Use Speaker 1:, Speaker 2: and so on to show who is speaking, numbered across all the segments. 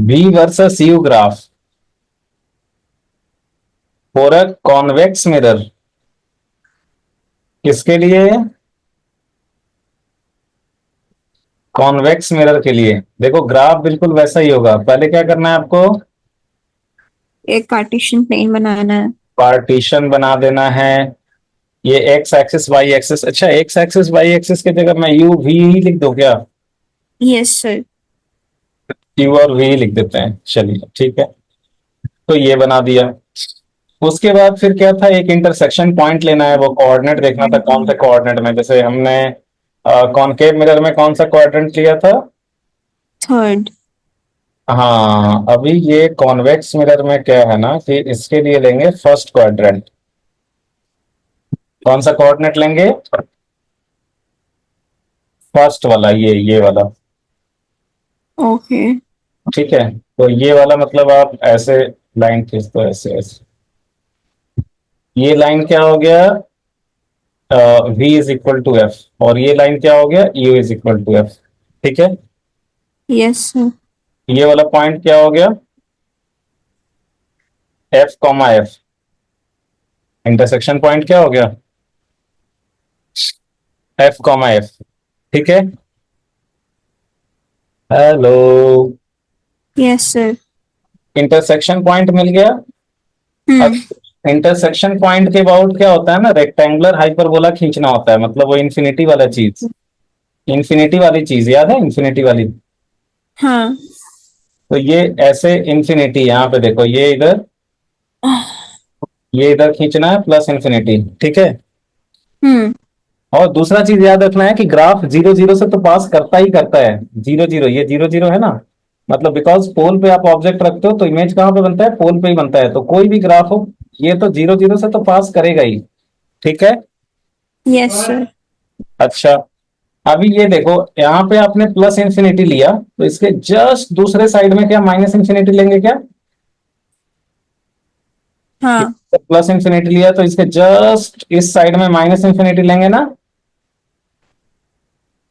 Speaker 1: V versus U graph for a convex mirror. किसके लिए? Convex mirror के लिए। देखो ग्राफ बिल्कुल वैसा ही होगा। पहले क्या करना है आपको?
Speaker 2: एक कार्टेशियन प्लेन बनाना है।
Speaker 1: पार्टीशन बना देना है। ये एक्स एक्सिस वाई एक्सिस। अच्छा, एक्स एक्सिस वाई एक्सिस की जगह मैं यू वी ही लिख दूं क्या?
Speaker 2: Yes sir.
Speaker 1: यू और वी लिख देते हैं, चलिए ठीक है। तो ये बना दिया। उसके बाद फिर क्या था? एक इंटरसेक्शन पॉइंट लेना है, वो कोऑर्डिनेट देखना था कौन से कोऑर्डिनेट में। जैसे हमने कॉनकेव मिरर में कौन सा क्वाड्रेंट लिया था?
Speaker 2: थर्ड।
Speaker 1: हाँ, अभी ये कॉन्वेक्स मिरर में क्या है ना कि इसके लिए लेंगे फर्स्ट क्वाड्रेंट। कौन सा कोऑर्डिनेट लेंगे? फर्स्ट वाला, ये वाला।
Speaker 2: ओके।
Speaker 1: ठीक है। तो ये वाला मतलब आप ऐसे लाइन खींच दो, ऐसे ऐसे। ये लाइन क्या हो गया? V is equal to F. और ये लाइन क्या हो गया? U is equal to F. ठीक है।
Speaker 2: Yes sir.
Speaker 1: ये वाला पॉइंट क्या हो गया? F comma F. Intersection point क्या हो गया? F comma F. ठीक है। Hello.
Speaker 2: Yes sir.
Speaker 1: Intersection point मिल गया। अब
Speaker 2: हम्म।
Speaker 1: इंटरसेक्शन पॉइंट के अबाउट क्या होता है ना, रेक्टेंगुलर हाइपरबोला खींचना होता है, मतलब वो इन्फिनिटी वाला चीज। इन्फिनिटी वाली चीज याद है? इन्फिनिटी वाली।
Speaker 2: हाँ।
Speaker 1: तो ये ऐसे इन्फिनिटी, यहाँ पे देखो, ये इधर खींचना है प्लस इन्फिनिटी। ठीक है।
Speaker 2: हम्म।
Speaker 1: और दूसरा चीज याद रखना है कि ग्राफ जीरो जीरो से तो पास करता ही करता है। जीरो जीरो, ये जीरो जीरो है ना, मतलब बिकॉज पोल पे आप ऑब्जेक्ट रखते हो तो इमेज कहाँ पे बनता है? पोल पे ही बनता है। तो कोई भी ग्राफ हो, ये तो जीरो जीरो से तो पास करेगा ही। ठीक है।
Speaker 2: Yes sir.
Speaker 1: अच्छा, अभी ये देखो, यहाँ पे आपने प्लस इंफिनिटी लिया, तो इसके जस्ट दूसरे साइड में क्या माइनस इंफिनिटी लेंगे क्या?
Speaker 2: हाँ।
Speaker 1: प्लस इंफिनिटी लिया तो इसके जस्ट इस साइड में माइनस इंफिनिटी लेंगे ना,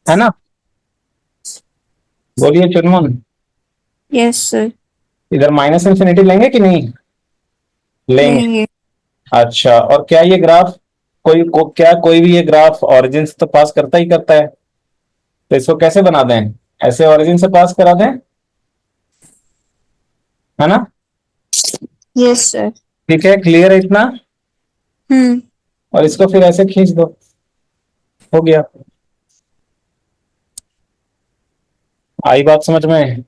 Speaker 1: है ना? बोलिए चुनमुन।
Speaker 2: Yes sir.
Speaker 1: इधर माइनस इंफिनिटी लेंगे कि नहीं लेंगे?
Speaker 2: लेंगे।
Speaker 1: अच्छा, और क्या ये ग्राफ क्या कोई भी ये ग्राफ ओरिजिन से तो पास करता ही करता है? तो इसको कैसे बना दें? ऐसे ओरिजिन से पास करा दें, है ना?
Speaker 2: Yes sir.
Speaker 1: ठीक है, क्लियर है इतना?
Speaker 2: हम्म।
Speaker 1: और इसको फिर ऐसे खींच दो, हो गया। आई बात समझ में?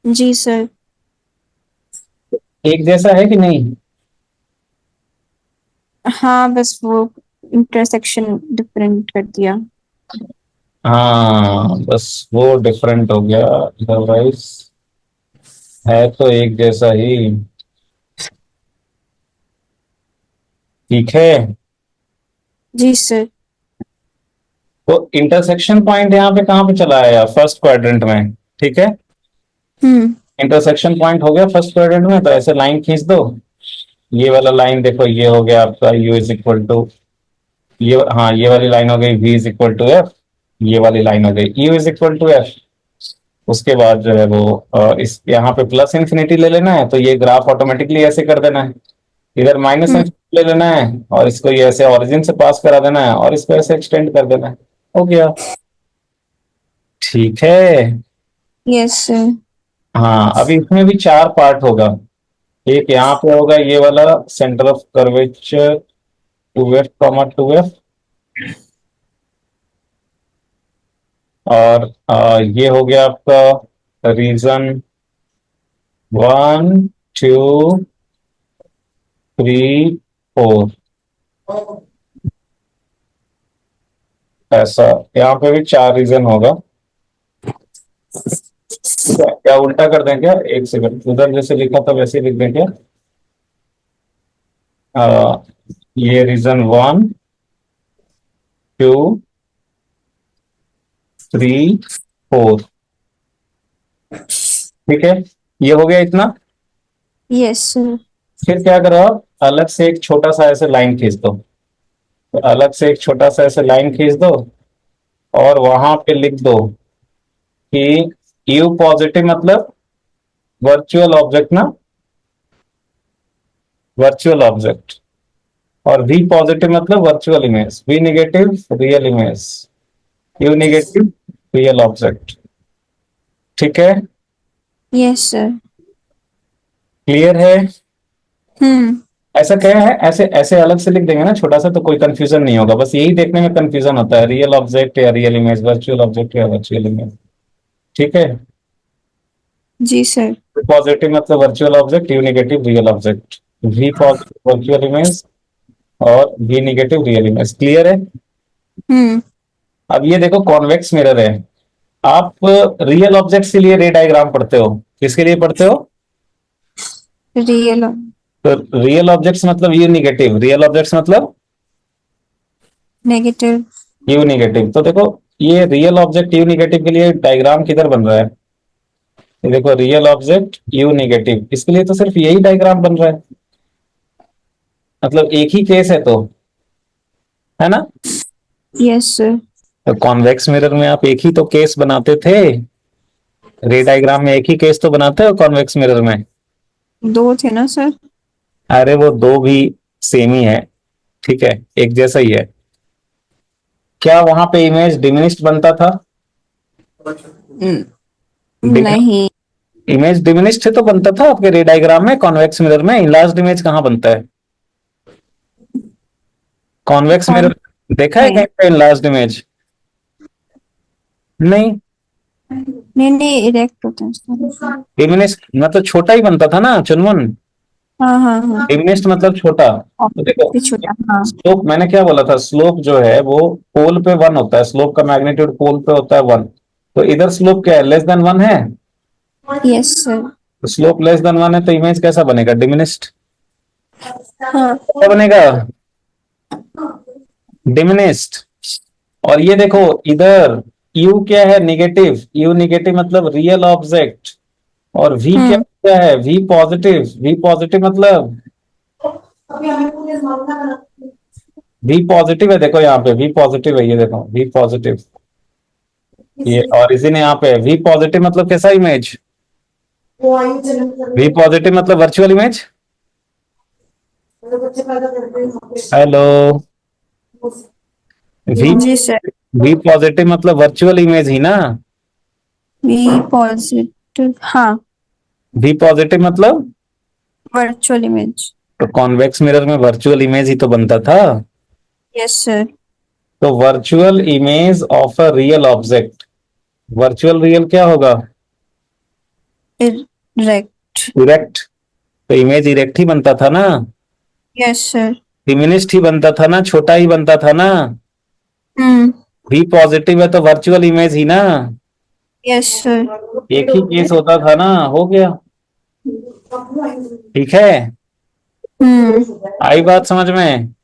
Speaker 2: जी सर।
Speaker 1: एक जैसा है कि नहीं?
Speaker 2: हाँ बस वो इंटरसेक्शन डिफरेंट कर दिया।
Speaker 1: हाँ, बस वो डिफरेंट हो गया, अदरवाइज है तो एक जैसा ही। ठीक है।
Speaker 2: जी सर।
Speaker 1: तो इंटरसेक्शन पॉइंट यहाँ पे कहाँ पे चला आया? फर्स्ट क्वाड्रेंट में। ठीक है।
Speaker 2: हम्म।
Speaker 1: इंटरसेक्शन पॉइंट हो गया फर्स्ट क्वाड्रेंट में, तो ऐसे लाइन खींच दो। ये वाला लाइन देखो, ये हो गया आपका U इज इक्वल टू, ये हाँ, ये वाली लाइन हो गई V is equal to F. ये वाली लाइन हो गई U is equal to F. उसके बाद जो है वो इस यहाँ पे प्लस इंफिनिटी ले लेना है, तो ये ग्राफ ऑटोमेटिकली ऐसे कर देना है। इधर माइनस
Speaker 2: हम्म।
Speaker 1: इंफिनिटी ले लेना है, और इसको ये ऐसे ओरिजिन से पास करा देना है, और इसको ऐसे एक्सटेंड कर देना है। हो गया। ठीक है।
Speaker 2: Yes sir.
Speaker 1: हाँ, अभी इसमें भी चार पार्ट होगा। एक यहाँ पे होगा ये वाला, centre of curvature 2f comma 2f। और ये हो गया आपका रीजन 1 2 3 4। ऐसा यहाँ पे भी चार रीजन होगा। क्या उल्टा कर दें क्या? एक सेकंड, उधर जैसे लिखा था वैसे लिख दें क्या? आ, ये रीजन 1 2 3 4। ठीक है, ये हो गया इतना।
Speaker 2: Yes sir.
Speaker 1: फिर क्या करो आप? अलग से एक छोटा सा ऐसे लाइन खींच दो। तो अलग से एक छोटा सा ऐसे लाइन खींच दो, और वहां पे लिख दो कि यू पॉजिटिव मतलब वर्चुअल ऑब्जेक्ट ना, वर्चुअल ऑब्जेक्ट। और वी पॉजिटिव मतलब virtual image, V negative real image, U negative real object. ठीक है,
Speaker 2: यस सर।
Speaker 1: क्लियर है?
Speaker 2: हम्म।
Speaker 1: ऐसा क्या है, ऐसे ऐसे अलग से लिख देंगे ना छोटा सा, तो कोई कंफ्यूजन नहीं होगा। बस यही देखने में कंफ्यूजन होता है, रियल ऑब्जेक्ट या रियल इमेज, वर्चुअल ऑब्जेक्ट या वर्चुअल इमेज। ठीक है,
Speaker 2: जी सर।
Speaker 1: पॉजिटिव मतलब virtual object, U negative real object, V positive virtual image और V negative real image. Clear है?
Speaker 2: हम्म।
Speaker 1: अब ये देखो कॉन्वेक्स मिरर है। आप रियल ऑब्जेक्ट्स के लिए रे डायग्राम पढ़ते हो, किसके लिए पढ़ते हो?
Speaker 2: रियल।
Speaker 1: तो रियल ऑब्जेक्ट्स मतलब यू नेगेटिव, रियल ऑब्जेक्ट्स मतलब
Speaker 2: नेगेटिव।
Speaker 1: You negative. तो देखो ये रियल ऑब्जेक्ट यू नेगेटिव के लिए डायग्राम किधर बन रहा है? ये देखो रियल ऑब्जेक्ट यू नेगेटिव, इसके लिए तो सिर्फ यही डायग्राम बन रहा है, मतलब एक ही केस है तो, है ना?
Speaker 2: Yes sir.
Speaker 1: तो कॉन्वेक्स मिरर में आप एक ही तो केस बनाते थे, रे डायग्राम में एक ही केस तो बनाते हो कॉन्वेक्स मिरर में।
Speaker 2: दो थे ना सर?
Speaker 1: अरे वो दो भी सेम ही है, ठीक है, एक जैसा ही है। क्या वहां पे इमेज डिमिनिश्ड बनता था?
Speaker 2: नहीं।
Speaker 1: इमेज डिमिनिश्ड है तो बनता था आपके रे डायग्राम में, कॉन्वेक्स मिरर में इनलार्ज्ड इमेज कहाँ बनता है? कॉन्वेक्स
Speaker 2: कौन?
Speaker 1: मिरर देखा है
Speaker 2: नहीं
Speaker 1: कहीं पे इनलार्ज्ड इमेज? नहीं,
Speaker 2: नहीं नहीं, इरेक्ट होते हैं सर।
Speaker 1: डिमिनिश्ड मतलब छोटा ही बनता था ना चुनमुन।
Speaker 2: हाँ हाँ हाँ।
Speaker 1: डिमिनिश्ड मतलब छोटा। तो देखो
Speaker 2: ऑब्जेक्ट छोटा, हाँ।
Speaker 1: स्लोप, मैंने क्या बोला था, स्लोप जो है वो पोल पे वन होता है, स्लोप का मैग्नीट्यूड पोल पे होता है वन। तो इधर स्लोप क्या है, लेस देन वन है।
Speaker 2: Yes sir.
Speaker 1: तो स्लोप लेस देन वन है तो इमेज कैसा बनेगा, डिमिनिश्ड।
Speaker 2: हाँ।
Speaker 1: क्या बनेगा, डिमिनिश्ड। और ये देखो इधर यू क्या है, निगेटिव, यू निगेटिव मतलब रियल ऑब्जेक्ट। और वी क्या
Speaker 2: हम्म।
Speaker 1: क्या है, वी पॉजिटिव, वी पॉजिटिव मतलब वी पॉजिटिव है, देखो यहाँ पे वी पॉजिटिव है, ये देखो वी पॉजिटिव, ये और इसी ने यहाँ पे वी पॉजिटिव मतलब कैसा इमेज, वी पॉजिटिव मतलब वर्चुअल इमेज। हेलो, वी
Speaker 2: जी सर।
Speaker 1: वी पॉजिटिव मतलब वर्चुअल इमेज ही ना।
Speaker 2: बी पॉजिटिव, हाँ।
Speaker 1: वी पॉजिटिव मतलब,
Speaker 2: वर्चुअल इमेज।
Speaker 1: तो कॉन्वेक्स मिरर में वर्चुअल इमेज ही तो बनता था।
Speaker 2: Yes sir.
Speaker 1: तो virtual image of a real object, virtual real क्या होगा,
Speaker 2: इरेक्ट।
Speaker 1: इरेक्ट। तो इमेज इरेक्ट ही बनता था ना,
Speaker 2: यस सर।
Speaker 1: डिमिनिश्ड ही बनता था ना, छोटा ही बनता था ना।
Speaker 2: हम्म।
Speaker 1: वी पॉजिटिव है तो वर्चुअल इमेज ही ना,
Speaker 2: यस सर।
Speaker 1: एक ही केस होता था ना, हो गया। ठीक है,
Speaker 2: हम्म।
Speaker 1: आई बात समझ में?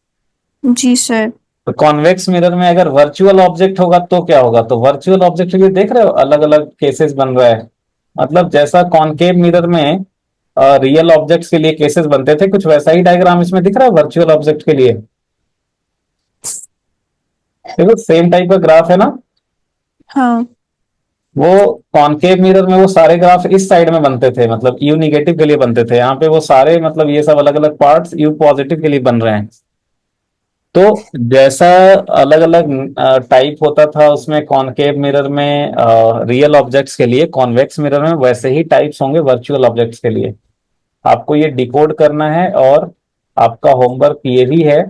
Speaker 2: जी सर।
Speaker 1: तो कॉन्वेक्स मिरर में अगर वर्चुअल ऑब्जेक्ट होगा तो क्या होगा, तो वर्चुअल ऑब्जेक्ट के लिए देख रहे हो अलग अलग केसेस बन रहा है। मतलब जैसा कॉनकेव मिरर में रियल ऑब्जेक्ट्स के लिए केसेस बनते थे, कुछ वैसा ही डायग्राम इसमें दिख रहा है वर्चुअल ऑब्जेक्ट के लिए। देखो सेम टाइप का ग्राफ है ना।
Speaker 2: हाँ।
Speaker 1: वो कॉनकेव मिरर में वो सारे ग्राफ इस साइड में बनते थे, मतलब यू निगेटिव के लिए बनते थे, यहाँ पे वो सारे मतलब ये सब अलग अलग पार्ट्स यू पॉजिटिव के लिए बन रहे हैं। तो जैसा अलग अलग टाइप होता था उसमें कॉनकेव मिरर में रियल ऑब्जेक्ट्स के लिए, कॉन्वेक्स मिरर में वैसे ही टाइप्स होंगे वर्चुअल ऑब्जेक्ट्स के लिए। आपको ये डिकोड करना है। और आपका होमवर्क ये भी है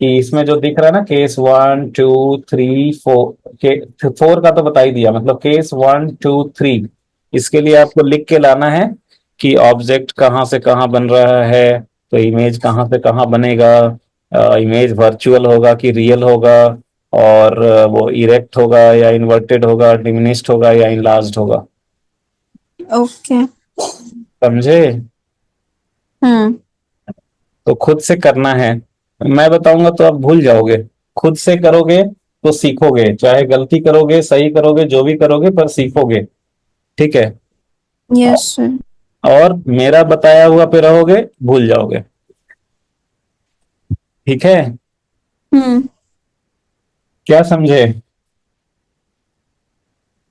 Speaker 1: कि इसमें जो दिख रहा है ना, case one two three four, के फोर का तो बता ही दिया, मतलब केस वन टू थ्री, इसके लिए आपको लिख के लाना है कि ऑब्जेक्ट कहाँ से कहाँ बन रहा है, तो इमेज कहाँ से कहाँ बनेगा, इमेज वर्चुअल होगा कि रियल होगा, और वो इरेक्ट होगा या इन्वर्टेड होगा, डिमिनिश्ड होगा या इनलार्ज्ड होगा।
Speaker 2: ओके।
Speaker 1: समझे?
Speaker 2: हम्म।
Speaker 1: तो खुद से करना है, मैं बताऊंगा तो आप भूल जाओगे, खुद से करोगे तो सीखोगे, चाहे गलती करोगे सही करोगे जो भी करोगे पर सीखोगे। ठीक है,
Speaker 2: यस सर।
Speaker 1: और मेरा बताया हुआ पे रहोगे भूल जाओगे। ठीक है,
Speaker 2: हम्म।
Speaker 1: क्या समझे?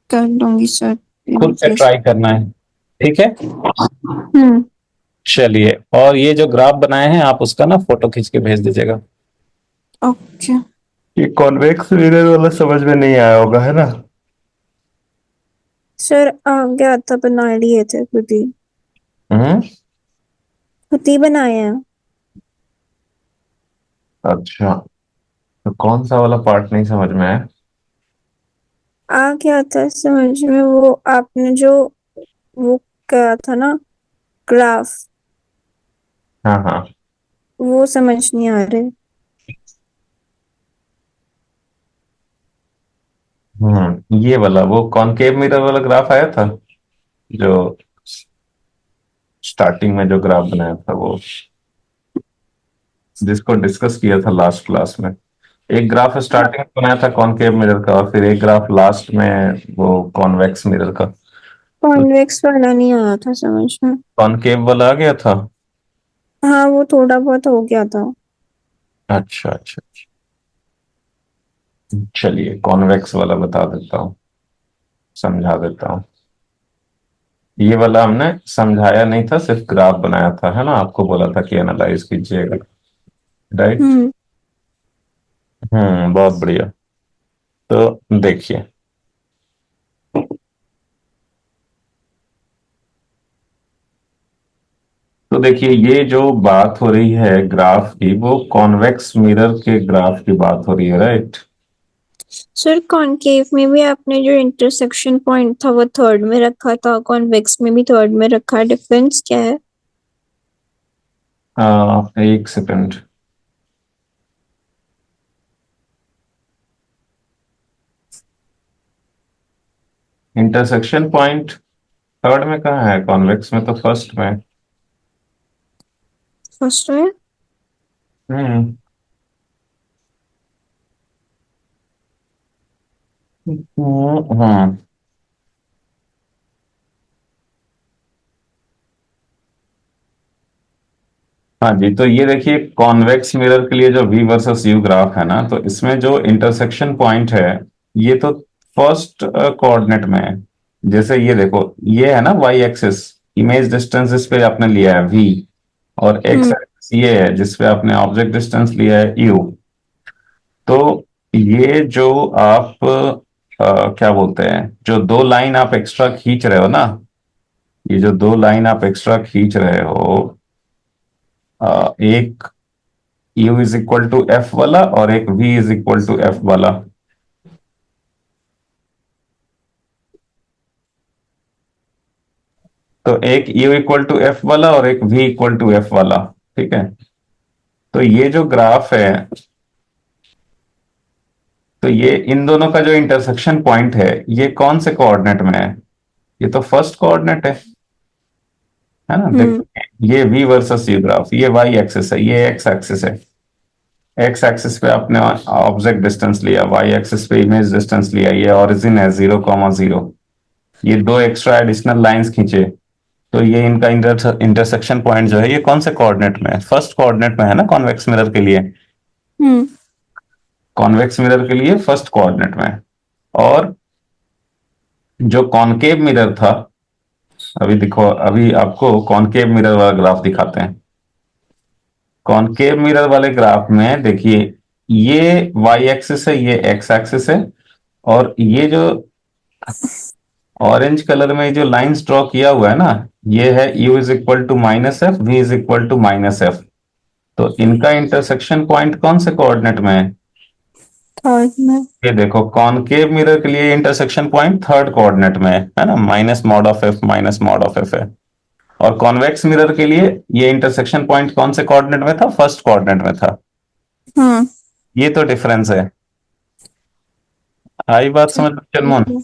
Speaker 2: कर लूंगी सर।
Speaker 1: खुद से
Speaker 2: नोटिस।
Speaker 1: ट्राई करना है। ठीक है,
Speaker 2: हम्म।
Speaker 1: चलिए, और ये जो ग्राफ बनाए हैं आप उसका ना फोटो खींच के भेज दीजिएगा।
Speaker 2: ओके
Speaker 1: ये कॉन्वेक्स मिरर वाला समझ में नहीं आया होगा, है ना?
Speaker 2: सर, आ गया था, बना लिए थे खुद ही।
Speaker 1: हम्म।
Speaker 2: खुद ही बनाए हैं।
Speaker 1: अच्छा, तो कौन सा वाला पार्ट नहीं समझ में आया?
Speaker 2: आ गया था समझ में, वो आपने जो वो करा था ना, ग्राफ,
Speaker 1: हाँ हाँ।
Speaker 2: वो समझ नहीं आ रहे।
Speaker 1: ये वाला वो कॉनकेव मिरर वाला ग्राफ आया था, जो स्टार्टिंग में जो ग्राफ बनाया था वो, जिसको डिस्कस किया था लास्ट क्लास में। एक ग्राफ स्टार्टिंग में बनाया था कॉनकेव मिरर का, और फिर एक ग्राफ लास्ट में वो कॉन्वेक्स मिरर का। तो
Speaker 2: कॉन्वेक्स वाला नहीं आया था समझ में।
Speaker 1: कॉनकेव वाला आ गया था।
Speaker 2: हाँ, वो थोड़ा बहुत हो गया था।
Speaker 1: अच्छा अच्छा अच्छा। चलिए कॉन्वेक्स वाला बता देता हूँ, समझा देता हूँ। ये वाला हमने समझाया नहीं था, सिर्फ ग्राफ बनाया था, है ना? आपको बोला था कि एनालाइज कीजिएगा, राइट?
Speaker 2: हम्म।
Speaker 1: बहुत बढ़िया। तो देखिए, तो देखिए ये जो बात हो रही है ग्राफ की, वो कॉन्वेक्स मिरर के ग्राफ की बात हो रही है, राइट?
Speaker 2: सर, कॉनकेव में भी आपने जो इंटरसेक्शन पॉइंट था वो थर्ड में रखा था, कॉन्वेक्स में भी थर्ड में रखा है, डिफरेंस क्या है?
Speaker 1: एक सेकंड। इंटरसेक्शन पॉइंट थर्ड में कहाँ है? कॉन्वेक्स में तो फर्स्ट में।
Speaker 2: फर्स्ट में।
Speaker 1: हम्म हम्म। हाँ जी, तो ये देखिए कॉन्वेक्स मिरर के लिए जो V वर्सेस U ग्राफ है ना, तो इसमें जो इंटरसेक्शन पॉइंट है, ये तो फर्स्ट कोऑर्डिनेट में है। जैसे ये देखो, ये है ना Y एक्सिस, इमेज डिस्टेंस इस पे आपने लिया है V, और X
Speaker 2: हम्म।
Speaker 1: एक्सिस ये है जिस पे आपने ऑब्जेक्ट डिस्टेंस लिया है U। तो ये जो आप क्या बोलते हैं, जो दो लाइन आप एक्स्ट्रा खींच रहे हो ना, ये जो दो लाइन आप एक्स्ट्रा खींच रहे हो, एक U is equal to F वाला और एक V is equal to F वाला। तो एक U इक्वल टू एफ वाला और एक V इक्वल टू एफ वाला, ठीक है? तो ये जो ग्राफ है, तो ये इन दोनों का जो इंटरसेक्शन पॉइंट है, ये कौन से कोऑर्डिनेट में है? ये तो फर्स्ट कोऑर्डिनेट है ना?
Speaker 2: हम्म।
Speaker 1: देखो ये V वर्सेस U ग्राफ, ये Y एक्सिस है, ये X एक्सिस है। X एक्सिस पे आपने ऑब्जेक्ट डिस्टेंस लिया, Y एक्सिस पे इमेज डिस्टेंस लिया, ये ओरिजिन है 0,0। ये दो एक्स्ट्रा एडिशनल लाइंस खींचे, तो ये इनका इंटरसेक्शन पॉइंट जो है, ये कौन से कोऑर्डिनेट में है? फर्स्ट कोऑर्डिनेट में है ना, कॉन्वेक्स मिरर के लिए।
Speaker 2: हम्म।
Speaker 1: कॉन्वेक्स मिरर के लिए फर्स्ट कोऑर्डिनेट में है। और जो कॉनकेव मिरर था, अभी देखो, अभी आपको कॉनकेव मिरर वाला ग्राफ दिखाते हैं। कॉनकेव मिरर वाले ग्राफ में देखिए, ये वाई एक्सिस है, ये एक्स एक्सिस है, और ये जो ऑरेंज कलर में जो लाइंस ड्रॉ किया हुआ है ना, ये है u is equal to minus F, V is equal to minus F. तो इनका इंटरसेक्शन पॉइंट कौन से कोऑर्डिनेट में है?
Speaker 2: थर्ड में।
Speaker 1: ये देखो, कॉनकेव मिरर के लिए इंटरसेक्शन पॉइंट थर्ड कोऑर्डिनेट में है ना, minus mod of F, minus mod of F है। और कॉन्वेक्स मिरर के लिए ये इंटरसेक्शन पॉइंट कौन से कोऑर्डिनेट में था? फर्स्ट कोऑर्डिनेट में था।
Speaker 2: हाँ।
Speaker 1: ये तो डिफरेंस है। आई बात समझ में चंदमोहन?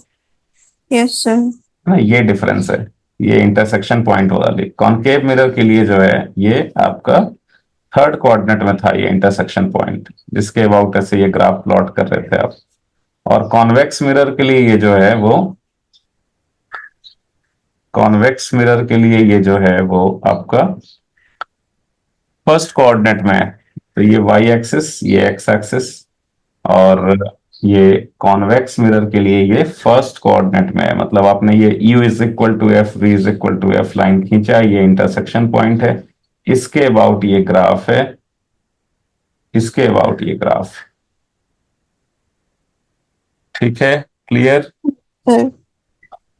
Speaker 2: Yes sir.
Speaker 1: ना, ये डिफरेंस है। ये इंटरसेक्शन पॉइंट वाली कॉनकेव मिरर के लिए जो है, ये आपका थर्ड कोऑर्डिनेट में था, ये इंटरसेक्शन पॉइंट, जिसके अबाउट ऐसे ये ग्राफ प्लॉट कर रहे थे आप। और कॉन्वेक्स मिरर के लिए ये जो है वो, कॉन्वेक्स मिरर के लिए ये जो है वो आपका फर्स्ट कोऑर्डिनेट में है। तो ये वाई एक्सिस, ये एक्स एक्सिस, और ये कॉन्वेक्स मिरर के लिए ये फर्स्ट कोऑर्डिनेट में है, मतलब आपने ये u is equal to F, v is equal to F line खींचा, ये इंटरसेक्शन पॉइंट है, इसके अबाउट ये ग्राफ है, इसके अबाउट ये ग्राफ। ठीक है, क्लियर?
Speaker 2: सर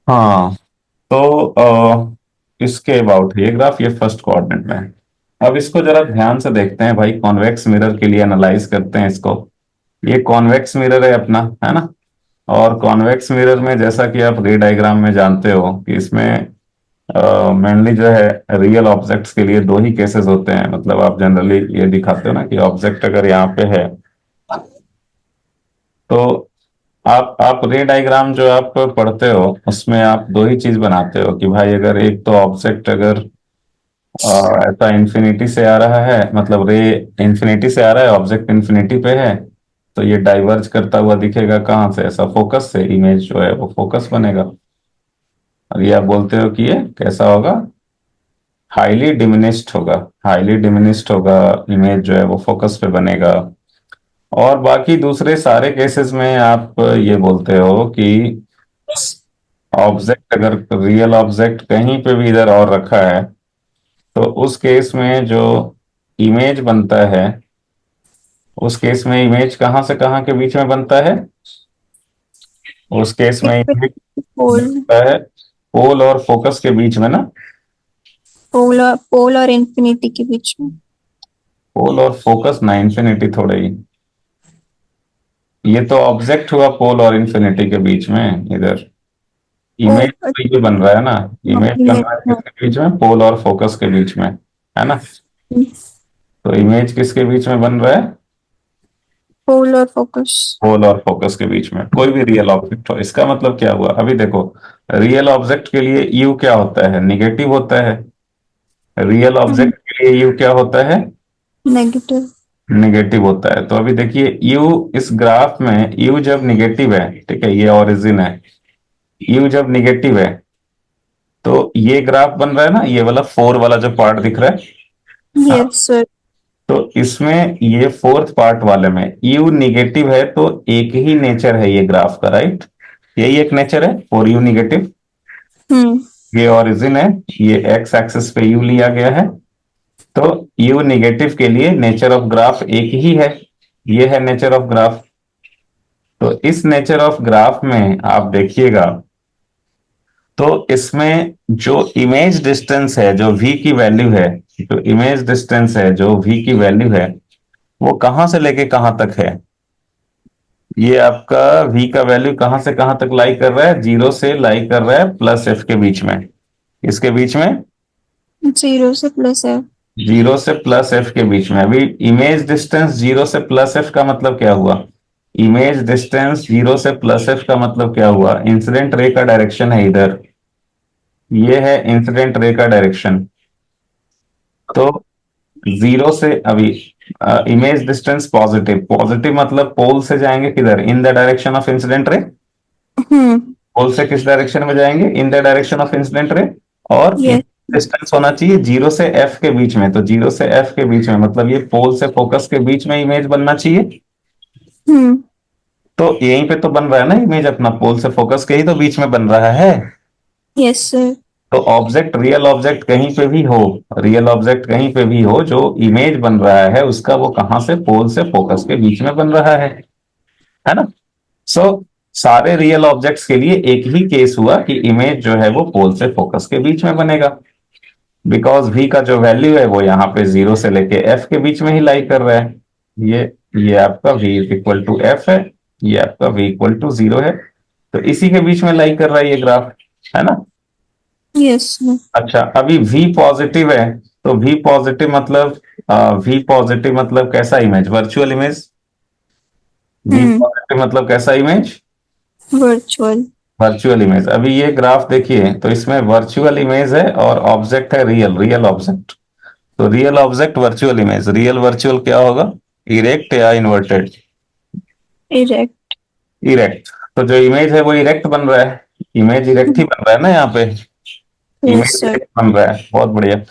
Speaker 1: हाँ, तो इसके अबाउट ये ग्राफ, ये फर्स्ट कोऑर्डिनेट में है। अब इसको जरा ध्यान से देखते हैं भाई, कॉन्वेक्स मिरर के लिए एनालाइज करते हैं इसको। ये कॉन्वेक्स मिरर है अपना, है ना? और कॉन्वेक्स मिरर में जैसा कि आप रे डायग्राम में जानते हो कि इसमें मेनली जो है रियल ऑब्जेक्ट्स के लिए दो ही केसेस होते हैं, मतलब आप जनरली ये दिखाते हो ना कि ऑब्जेक्ट अगर यहाँ पे है तो आप रे डायग्राम जो आप पढ़ते हो उसमें आप दो ही चीज बनाते हो कि भाई अगर एक तो ऑब्जेक्ट अगर ऐसा इंफिनिटी से आ रहा है, मतलब रे इंफिनिटी से आ रहा है, ऑब्जेक्ट इंफिनिटी पे है, तो ये डाइवर्ज करता हुआ दिखेगा कहाँ से? ऐसा फोकस से, इमेज जो है वो फोकस बनेगा। और ये आप बोलते हो कि ये कैसा होगा? हाईली डिमिनिस्ड होगा, हाईली डिमिनिस्ड होगा, इमेज जो है वो फोकस पे बनेगा। और बाकी दूसरे सारे केसेस में आप ये बोलते हो कि ऑब्जेक्ट अगर रियल ऑब्जेक्ट कहीं पे भी इधर और रखा है तो उस केस में जो इमेज बनता है, उस केस में इमेज कहाँ से कहाँ के बीच में बनता है? उस केस में इमेज
Speaker 2: पोल
Speaker 1: बनता है पोल और फोकस के बीच में ना।
Speaker 2: पोल और इन्फिनिटी के बीच में।
Speaker 1: पोल और फोकस ना, इंफिनिटी थोड़े ही। ये तो ऑब्जेक्ट हुआ पोल और इंफिनिटी के बीच में इधर।
Speaker 2: ओ
Speaker 1: इमेज तो ये बन रहा है ना, इमेज बन
Speaker 2: इमेज।
Speaker 1: रहा है किसके बीच में? पोल और फोकस के बीच में, है ना? तो इमेज किसके बीच में बन रहा है?
Speaker 2: पोल और फोकस।
Speaker 1: पोल और फोकस के बीच में, कोई भी रियल ऑब्जेक्ट हो। इसका मतलब क्या हुआ? अभी देखो, रियल ऑब्जेक्ट के लिए यू क्या होता है? निगेटिव होता है। रियल ऑब्जेक्ट के लिए यू क्या होता है?
Speaker 2: नेगेटिव।
Speaker 1: निगेटिव होता है। तो अभी देखिए यू इस ग्राफ में, यू जब निगेटिव है, ठीक है, ये ओरिजिन है, यू जब निगेटिव है तो ये ग्राफ बन रहा है ना, ये वाला फोर वाला जो पार्ट दिख रहा है। हाँ,
Speaker 2: यस सर।
Speaker 1: तो इसमें ये फोर्थ पार्ट वाले में यू निगेटिव है तो एक ही नेचर है ये ग्राफ का, राइट? यही एक नेचर है फॉर यू निगेटिव।
Speaker 2: हम्म।
Speaker 1: ये ओरिजिन है, ये एक्स एक्सिस पे यू लिया गया है, तो यू निगेटिव के लिए नेचर ऑफ ग्राफ एक ही है, ये है नेचर ऑफ ग्राफ। तो इस नेचर ऑफ ग्राफ में आप देखिएगा तो इसमें जो इमेज डिस्टेंस है, जो v की वैल्यू है, जो इमेज डिस्टेंस है, जो v की वैल्यू है, वो कहां से लेके कहां तक है? ये आपका v का वैल्यू कहां से कहां तक लाई कर रहा है? जीरो से लाई कर रहा है प्लस f के बीच में। इसके बीच में
Speaker 2: जीरो से प्लस है।
Speaker 1: जीरो से प्लस f के बीच में। अभी इमेज डिस्टेंस जीरो से प्लस f का मतलब क्या हुआ? इमेज डिस्टेंस जीरो से प्लस f का मतलब क्या हुआ? इंसिडेंट रे का डायरेक्शन है इधर, ये है इंसिडेंट रे का डायरेक्शन। तो जीरो से अभी इमेज डिस्टेंस पॉजिटिव, पॉजिटिव मतलब पोल से जाएंगे किधर? In the direction of incident ray.
Speaker 2: हम्म।
Speaker 1: पोल से किस डायरेक्शन में जाएंगे? In the direction of incident ray. और
Speaker 2: यस।
Speaker 1: डिस्टेंस होना चाहिए जीरो से एफ के बीच में, तो जीरो से एफ के बीच में मतलब ये पोल से फोकस के बीच में इमेज बनना चाहिए।
Speaker 2: हम्म।
Speaker 1: तो यहीं पे तो बन रहा है ना इमेज अपना, पोल से फोकस के ही तो बीच में बन रहा है।
Speaker 2: Yes sir.
Speaker 1: तो ऑब्जेक्ट, रियल ऑब्जेक्ट कहीं पे भी हो, रियल ऑब्जेक्ट कहीं पे भी हो, जो इमेज बन रहा है उसका वो कहां से? पोल से फोकस के बीच में बन रहा है ना? सो सारे रियल ऑब्जेक्ट्स के लिए एक ही केस हुआ कि इमेज जो है वो पोल से फोकस के बीच में बनेगा, बिकॉज v का जो वैल्यू है वो यहाँ पे जीरो से लेके f के बीच में ही लाई कर रहा है। ये आपका v is equal to F है, ये आपका v इक्वल टू जीरो है, तो इसी के बीच में लाई कर रहा है ये ग्राफ, है ना?
Speaker 2: Yes sir.
Speaker 1: अच्छा, अभी v पॉजिटिव है, तो v पॉजिटिव मतलब v पॉजिटिव मतलब कैसा image? Virtual image. v positive मतलब कैसा इमेज?
Speaker 2: वर्चुअल।
Speaker 1: Virtual image. अभी ये ग्राफ देखिए तो इसमें वर्चुअल इमेज है और ऑब्जेक्ट है रियल, रियल ऑब्जेक्ट। तो real object, virtual image. Real virtual क्या होगा? इरेक्ट या इन्वर्टेड?
Speaker 2: इरेक्ट।
Speaker 1: इरेक्ट। तो जो इमेज है वो इरेक्ट बन रहा है, इमेज इरेक्ट ही बन रहा है ना यहाँ पे,
Speaker 2: यस
Speaker 1: इमेज
Speaker 2: सर।
Speaker 1: इरेक्ट बन रहा है, बहुत बढ़िया।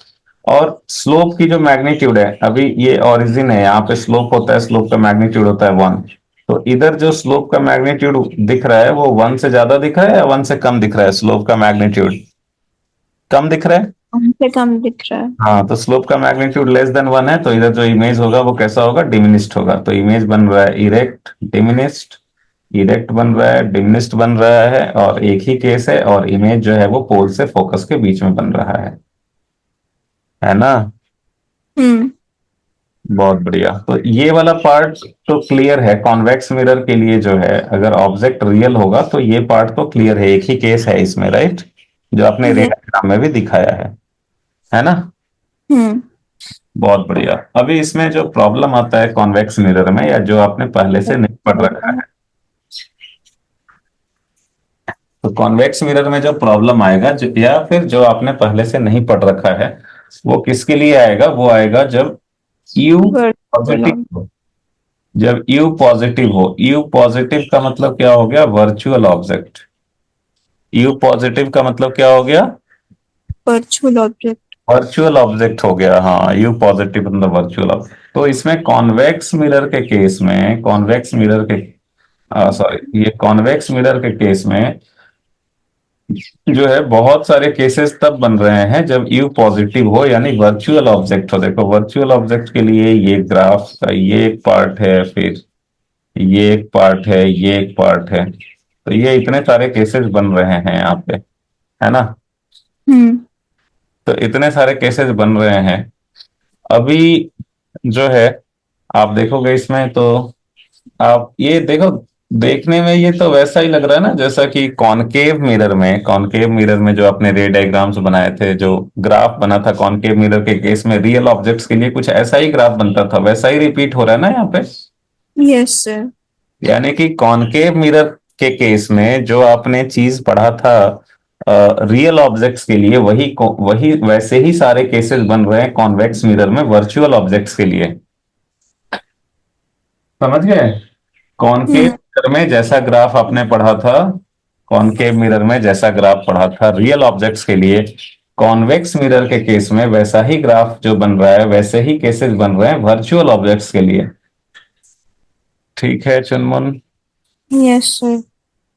Speaker 1: और स्लोप की जो मैग्नीट्यूड है, अभी ये ओरिजिन है, यहाँ पे स्लोप होता है, स्लोप का मैग्नीट्यूड होता है वन। तो इधर जो स्लोप का मैग्नीट्यूड दिख रहा है वो 1 से ज्यादा दिख रहा है या 1 से कम दिख रहा है? स्लोप का मैग्नीट्यूड कम दिख रहा है।
Speaker 2: हमसे कम दिख रहा है।
Speaker 1: हाँ, तो स्लोप का मैग्नीट्यूड <<1 है, तो इधर जो इमेज होगा वो कैसा होगा? डिमिनिस्ड होगा। तो इमेज बन रहा है इरेक्ट डिमिनिस्ड, इरेक्ट बन रहा है, डिमिनिस्ड बन रहा है, और एक ही केस है, और इमेज जो है वो पोल से फोकस के बीच में बन रहा है ना?
Speaker 2: हम्म।
Speaker 1: बहुत बढ़िया। तो ये वाला पार्ट तो क्लियर है कॉन्वेक्स मिरर के लिए। जो है अगर ऑब्जेक्ट रियल होगा तो ये पार्ट तो क्लियर है, एक ही केस है इसमें, राइट? जो आपने रे
Speaker 2: ये।
Speaker 1: डायग्राम में भी दिखाया है ना?
Speaker 2: हम्म।
Speaker 1: बहुत बढ़िया। अभी इसमें जो प्रॉब्लम आता है कॉन्वेक्स मिरर में, या जो आपने पहले से नहीं पढ़ रखा है, तो कॉन्वेक्स मिरर में जो प्रॉब्लम आएगा, या फिर जो आपने पहले से नहीं पढ़ रखा है, वो किसके लिए आएगा? वो आएगा जब यू
Speaker 2: वर्चुअल।
Speaker 1: पॉजिटिव हो। जब यू पॉजिटिव हो, यू पॉजिटिव का मतलब क्या हो गया? Virtual object. यू पॉजिटिव का मतलब क्या हो गया?
Speaker 2: Virtual object.
Speaker 1: वर्चुअल ऑब्जेक्ट हो गया। हाँ, यू पॉजिटिव मतलब वर्चुअल ऑब्जेक्ट। तो इसमें कॉन्वेक्स मिरर के केस में, कॉन्वेक्स मिरर के, सॉरी, ये कॉन्वेक्स मिरर के केस में जो है बहुत सारे केसेस तब बन रहे हैं जब यू पॉजिटिव हो, यानी वर्चुअल ऑब्जेक्ट हो। देखो, वर्चुअल ऑब्जेक्ट के लिए ये ग्राफ का ये एक पार्ट है, फिर ये एक पार्ट है, ये एक पार्ट है। तो ये इतने सारे केसेस बन रहे हैं यहाँ पे, है ना?
Speaker 2: हम्म।
Speaker 1: तो इतने सारे केसेस बन रहे हैं। अभी जो है आप देखोगे इसमें, तो आप ये देखो, देखने में ये तो वैसा ही लग रहा है ना, जैसा कि कॉनकेव मिरर में, कॉनकेव मिरर में जो आपने रे डायग्राम्स बनाए थे, जो ग्राफ बना था कॉनकेव मिरर के केस में, रियल ऑब्जेक्ट्स के लिए कुछ ऐसा ही ग्राफ बनता था, वैसा ही रिपीट हो रहा है ना यहाँ पे।
Speaker 2: Yes sir.
Speaker 1: यानी कि कॉनकेव मिरर के केस में जो आपने चीज पढ़ा था रियल ऑब्जेक्ट्स के लिए, वही वैसे ही सारे केसेस बन रहे हैं कॉन्वेक्स मिरर में वर्चुअल ऑब्जेक्ट्स के लिए। समझ गए? कॉनकेव
Speaker 2: हम्म।
Speaker 1: मिरर में जैसा ग्राफ आपने पढ़ा था, कॉनकेव मिरर में जैसा ग्राफ पढ़ा था रियल ऑब्जेक्ट्स के लिए, कॉन्वेक्स मिरर के केस में वैसा ही ग्राफ जो बन रहा है, वैसे ही केसेस बन रहे हैं वर्चुअल ऑब्जेक्ट्स के लिए। ठीक है चुनमुन?
Speaker 2: Yes sir.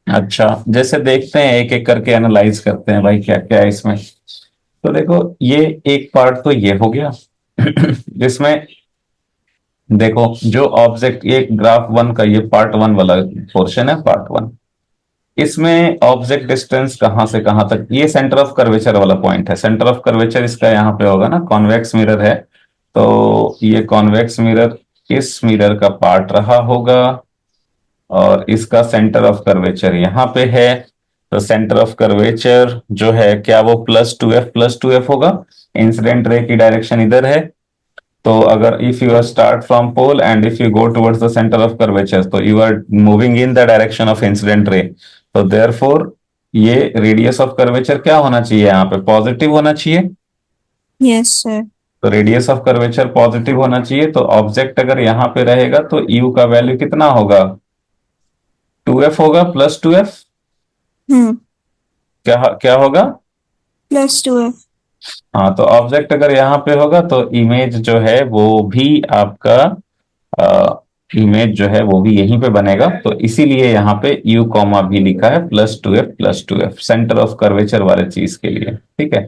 Speaker 1: अच्छा, जैसे देखते हैं एक एक करके एनालाइज करते हैं भाई क्या क्या है इसमें। तो देखो, ये एक पार्ट तो ये हो गया जिसमें देखो जो ऑब्जेक्ट, ये ग्राफ 1 का ये पार्ट 1 वाला पोर्शन है, पार्ट 1। इसमें ऑब्जेक्ट डिस्टेंस कहां से कहां तक, ये सेंटर ऑफ कर्वेचर वाला पॉइंट है। सेंटर ऑफ कर्वेचर इसका यहाँ पे होगा ना, कॉन्वेक्स मिरर है, तो ये कॉन्वेक्स मिरर इस मिरर का पार्ट रहा होगा, और इसका सेंटर ऑफ कर्वेचर यहाँ पे है। तो सेंटर ऑफ कर्वेचर जो है क्या, वो +2f होगा। इंसिडेंट रे की डायरेक्शन इधर है, तो अगर if you are start from pole and if you go towards the centre of curvature, तो you are moving in the direction of incident ray. तो देयरफॉर ये रेडियस ऑफ कर्वेचर क्या होना चाहिए? यहाँ पे पॉजिटिव होना चाहिए।
Speaker 2: Yes sir.
Speaker 1: तो रेडियस ऑफ कर्वेचर पॉजिटिव होना चाहिए, तो ऑब्जेक्ट अगर यहाँ पे रहेगा तो यू का वैल्यू कितना होगा? 2f होगा, +2f।
Speaker 2: हम्म।
Speaker 1: क्या क्या होगा?
Speaker 2: +2f।
Speaker 1: हाँ, तो ऑब्जेक्ट अगर यहाँ पे होगा तो इमेज जो है वो भी आपका, इमेज जो है वो भी यहीं पे बनेगा। तो इसीलिए यहाँ पे u कॉमा भी लिखा है, +2f सेंटर ऑफ कर्वेचर वाले चीज के लिए। ठीक है,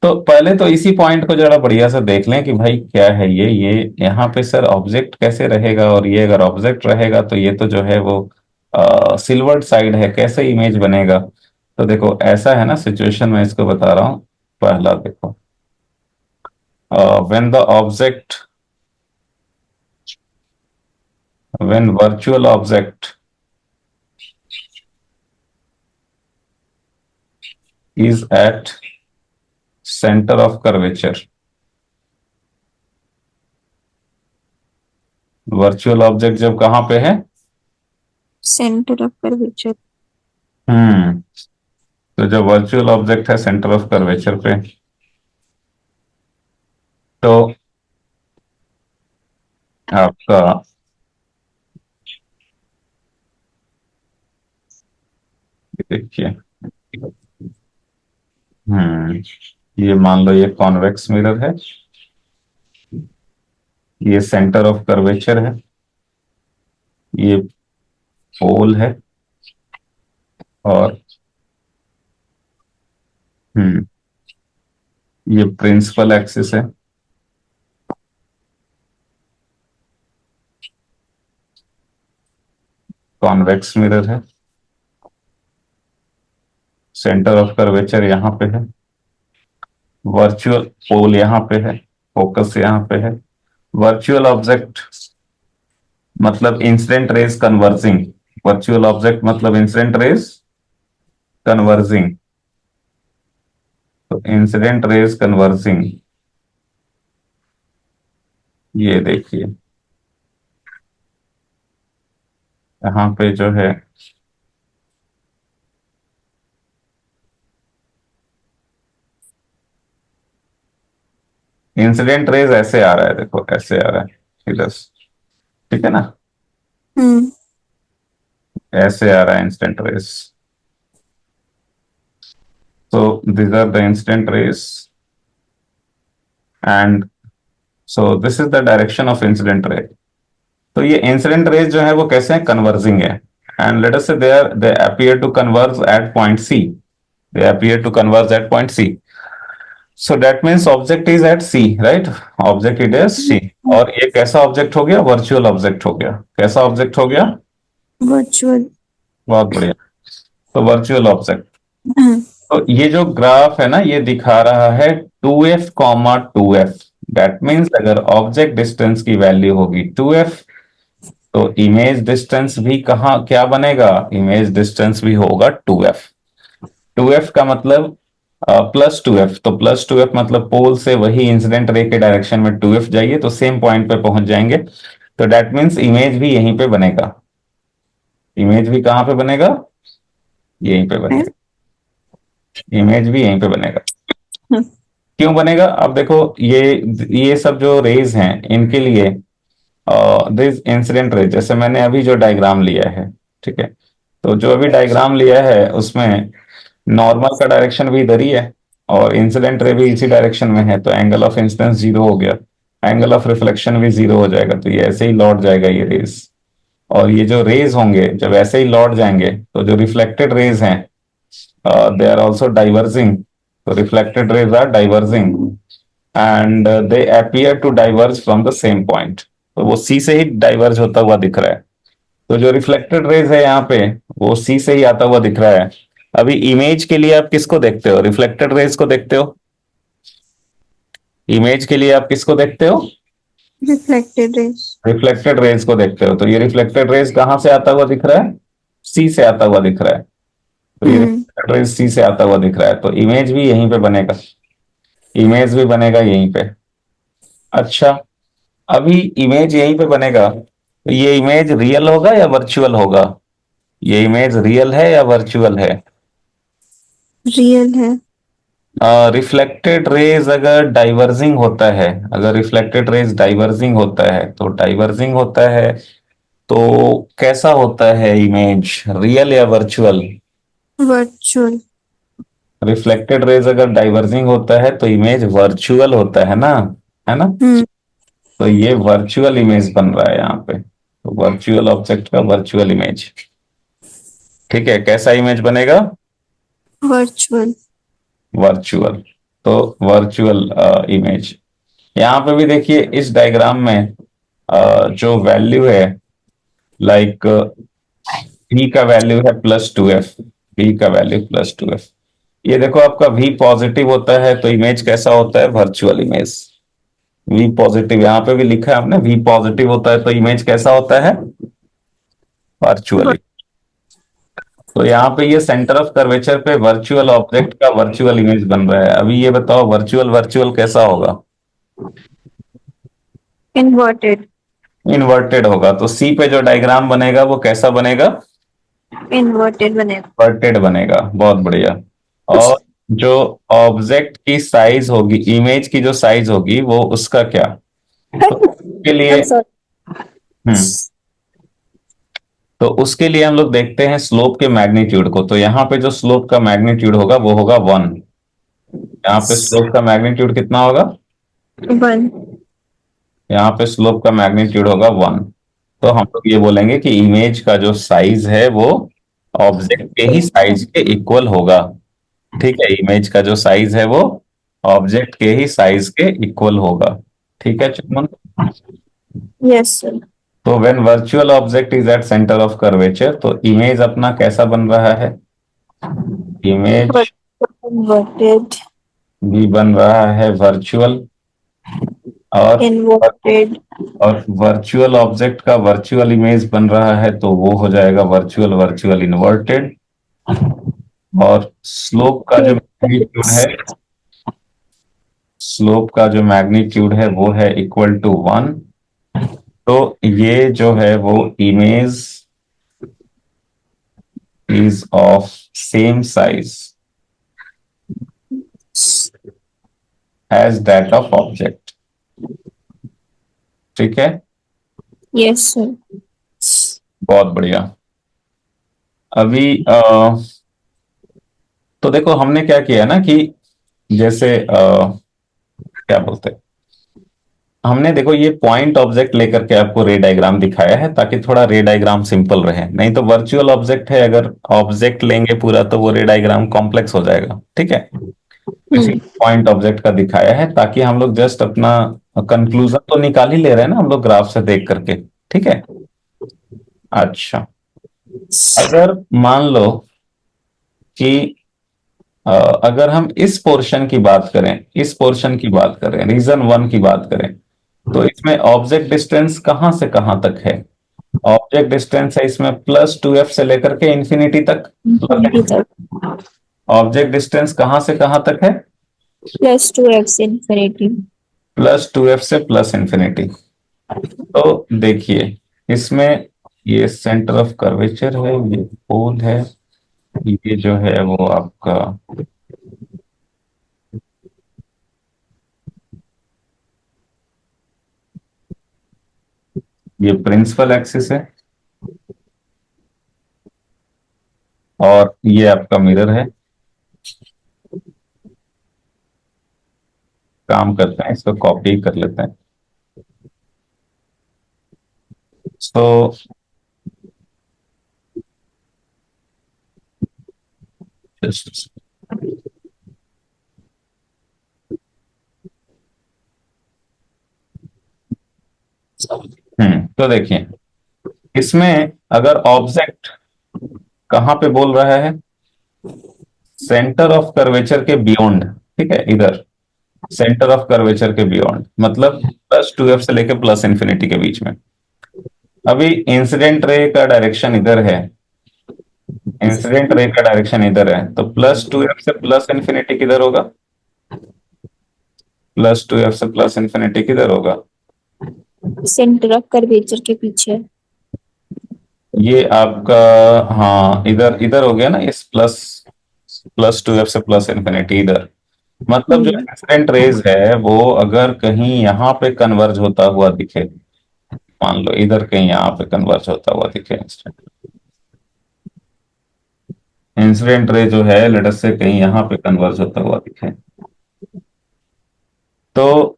Speaker 1: तो पहले तो इसी पॉइंट को जरा बढ़िया से देख लें कि भाई क्या है ये यहाँ पे सर ऑब्जेक्ट कैसे रहेगा, और ये अगर ऑब्जेक्ट रहेगा तो ये तो जो है वो सिल्वर्ड साइड है, कैसे इमेज बनेगा? तो देखो ऐसा है ना सिचुएशन, मैं इसको बता रहा हूँ। पहला देखो, when the object, when virtual object is at center of curvature, virtual object जब कहाँ पे है?
Speaker 2: Centre of curvature.
Speaker 1: हम्म, तो जब वर्चुअल ऑब्जेक्ट है सेंटर ऑफ कर्वेचर पे, तो आपका देखिए, हम्म, ये मान लो ये कॉन्वेक्स मिरर है, ये सेंटर ऑफ कर्वेचर है, ये पोल है और ये प्रिंसिपल एक्सिस है, कॉन्वेक्स मिरर है, सेंटर ऑफ कर्वेचर यहां पे है, वर्चुअल पोल यहां पे है, फोकस यहां पे है, वर्चुअल ऑब्जेक्ट मतलब incident raise converging, virtual object मतलब इंसिडेंट रेज कन्वर्जिंग, तो इंसिडेंट रेज कन्वर्जिंग ये देखिए यहाँ पे जो है इंसिडेंट रेज ऐसे आ रहा है, देखो ऐसे आ रहा है इधर से, ठीक है ना,
Speaker 2: हम्म
Speaker 1: ऐसे आ रहा है incident raise. So these are the incident rays and so this is the direction of incident ray। तो ये इंसिडेंट रेज जो है वो कैसे हैं, कन्वर्जिंग है, and let us say they appear to converge at point C, they appear to converge at point C, so that means object is at C, right, object it is C. और ये कैसा object हो गया, virtual object हो गया, कैसा object हो गया,
Speaker 2: वर्चुअल।
Speaker 1: बहुत बढ़िया, तो वर्चुअल ऑब्जेक्ट। तो ये जो ग्राफ है ना ये दिखा रहा है 2f comma 2f, that means अगर ऑब्जेक्ट डिस्टेंस की वैल्यू होगी 2f तो इमेज डिस्टेंस भी कहाँ क्या बनेगा, इमेज डिस्टेंस भी होगा 2f। 2f का मतलब +2f, तो +2f मतलब पोल से वही इंसिडेंट रे के डायरेक्शन में 2f जाइए तो सेम पॉइंट पे पहुंच जाएंगे, तो दैट मीन्स इमेज भी यहीं पे बनेगा, इमेज भी कहाँ पे बनेगा, यहीं पे बनेगा, इमेज भी यहीं पे बनेगा। क्यों बनेगा, अब देखो ये सब जो रेज हैं इनके लिए दिस इंसिडेंट रेज, जैसे मैंने अभी जो डायग्राम लिया है, ठीक है, तो जो अभी डायग्राम लिया है उसमें नॉर्मल का डायरेक्शन भी इधर ही है और इंसिडेंट रे भी इसी डायरेक्शन में है, तो एंगल ऑफ इंसिडेंस 0 हो गया, एंगल ऑफ रिफ्लेक्शन भी 0 हो जाएगा, तो ये ऐसे ही लौट जाएगा ये रेज। और ये जो रेज होंगे जब ऐसे ही लौट जाएंगे तो जो रिफ्लेक्टेड रेज हैं they are also diverging, so reflected rays are diverging and they appear to diverge from the same point, तो वो सी से ही डाइवर्ज होता हुआ दिख रहा है, तो जो रिफ्लेक्टेड रेज है यहाँ पे वो सी से ही आता हुआ दिख रहा है। अभी इमेज के लिए आप किसको देखते हो, रिफ्लेक्टेड रेज को देखते हो, इमेज के लिए आप किसको देखते हो,
Speaker 2: रिफ्लेक्टेड रेज।
Speaker 1: रिफ्लेक्टेड रेज को देखते हो, तो ये रिफ्लेक्टेड रेज कहाँ से आता हुआ दिख रहा है, सी से आता हुआ दिख रहा है, तो ये रिफ्लेक्टेड रेज सी से आता हुआ दिख रहा है, तो इमेज भी यहीं पे बनेगा, इमेज भी बनेगा यहीं पे। अच्छा, अभी इमेज यहीं पे बनेगा तो ये इमेज रियल होगा या वर्चुअल होगा, ये इमेज रियल है या वर्चुअल है,
Speaker 2: रियल है।
Speaker 1: रिफ्लेक्टेड रेज अगर डाइवर्जिंग होता है, अगर रिफ्लेक्टेड रेज डाइवर्जिंग होता है तो डाइवर्जिंग होता है तो कैसा होता है इमेज, रियल या वर्चुअल,
Speaker 2: वर्चुअल।
Speaker 1: रिफ्लेक्टेड रेज अगर डाइवर्जिंग होता है तो इमेज वर्चुअल होता है ना, तो ये वर्चुअल इमेज बन रहा है यहाँ पे, तो वर्चुअल ऑब्जेक्ट का वर्चुअल इमेज, ठीक है, कैसा इमेज बनेगा,
Speaker 2: वर्चुअल।
Speaker 1: वर्चुअल, तो वर्चुअल इमेज। यहाँ पे भी देखिए इस डायग्राम में जो वैल्यू है लाइक v का वैल्यू है +2f, v का वैल्यू +2f, ये देखो आपका v पॉजिटिव होता है तो इमेज कैसा होता है, वर्चुअल इमेज, v पॉजिटिव यहाँ पे भी लिखा है आपने, v पॉजिटिव होता है तो इमेज कैसा होता है, वर्चुअल। तो यहाँ पे ये सेंटर ऑफ कर्वेचर पे वर्चुअल ऑब्जेक्ट का वर्चुअल इमेज बन रहा है, अभी ये बताओ वर्चुअल वर्चुअल कैसा होगा,
Speaker 2: इन्वर्टेड।
Speaker 1: इन्वर्टेड होगा, तो सी पे जो डायग्राम बनेगा वो कैसा बनेगा,
Speaker 2: इन्वर्टेड बनेगा।
Speaker 1: इन्वर्टेड बनेगा, बहुत बढ़िया। और जो ऑब्जेक्ट की साइज होगी, इमेज की जो साइज होगी वो उसका क्या, तो उसके लिए हम्म तो उसके लिए हम लोग देखते हैं स्लोप के मैग्नीट्यूड को, तो यहाँ पे जो स्लोप का मैग्नीट्यूड होगा वो होगा 1, यहाँ पे स्लोप का मैग्नीट्यूड कितना होगा,
Speaker 2: 1।
Speaker 1: यहाँ पे स्लोप का मैग्नीट्यूड होगा 1, तो हम लोग ये बोलेंगे कि इमेज का जो साइज है वो ऑब्जेक्ट के ही साइज के इक्वल होगा। ठीक है, इमेज का जो साइज है वो ऑब्जेक्ट के ही साइज के इक्वल होगा। ठीक है चुनमुन।
Speaker 2: Yes sir.
Speaker 1: तो when virtual object is at centre of curvature, तो इमेज अपना कैसा बन रहा है? Image
Speaker 2: inverted.
Speaker 1: भी बन रहा है वर्चुअल, और
Speaker 2: इन्वर्टेड।
Speaker 1: और वर्चुअल ऑब्जेक्ट का वर्चुअल इमेज बन रहा है, तो वो हो जाएगा वर्चुअल वर्चुअल इन्वर्टेड। और स्लोप का जो मैग्नीट्यूड है, स्लोप का जो मैग्नीट्यूड है वो है इक्वल टू 1। तो ये जो है वो image is of same size as that of object. ठीक है,
Speaker 2: यस सर।
Speaker 1: बहुत बढ़िया। अभी तो देखो हमने क्या किया ना कि जैसे क्या बोलते हैं, हमने देखो ये पॉइंट ऑब्जेक्ट लेकर के आपको रे डायग्राम दिखाया है ताकि थोड़ा रे डायग्राम सिंपल रहे। नहीं तो वर्चुअल ऑब्जेक्ट है, अगर ऑब्जेक्ट लेंगे पूरा तो वो रे डायग्राम कॉम्प्लेक्स हो जाएगा। ठीक है, इसी पॉइंट ऑब्जेक्ट का दिखाया है ताकि हम लोग जस्ट अपना कंक्लूजन तो निकाल ही ले रहे हैं ना हम लोग ग्राफ से देख करके। ठीक है, अच्छा, अगर मान लो कि अगर हम इस पोर्शन की बात करें, इस पोर्शन की बात करें, रीजन 1 की बात करें, तो इसमें ऑब्जेक्ट डिस्टेंस कहां से कहां तक है? ऑब्जेक्ट डिस्टेंस है इसमें +2f से लेकर के इंफिनिटी तक। ऑब्जेक्ट डिस्टेंस कहां से कहां तक है?
Speaker 2: +2x infinity.
Speaker 1: +2f से प्लस इंफिनिटी। तो देखिए इसमें ये सेंटर ऑफ कर्वेचर है, ये पोल है, ये जो है वो आपका ये प्रिंसिपल एक्सिस है, और ये आपका मिरर है। काम करते हैं, इसको कॉपी कर लेते हैं। तो तो देखिए इसमें अगर ऑब्जेक्ट कहां पे बोल रहा है? सेंटर ऑफ कर्वेचर के बियॉन्ड। ठीक है, इधर सेंटर ऑफ कर्वेचर के बियॉन्ड मतलब +2f से लेके प्लस इंफिनिटी के बीच में। अभी इंसिडेंट रे का डायरेक्शन इधर है, इंसिडेंट रे का डायरेक्शन इधर है, तो +2f से प्लस इंफिनिटी किधर होगा? +2f से प्लस इंफिनिटी किधर होगा?
Speaker 2: सेंटर ऑफ कर्वेचर के पीछे।
Speaker 1: ये आपका, हाँ इधर इधर हो गया ना, इस +2f से प्लस इंफिनिटी इधर। मतलब जो इंसिडेंट रेज है वो अगर कहीं यहाँ पे कन्वर्ज होता हुआ दिखे, मान लो इधर कहीं यहाँ पे कन्वर्ज होता हुआ दिखे, इंसिडेंट रे जो है लेट अस से कहीं यहाँ पे कन्वर्ज होता हुआ दिखे, तो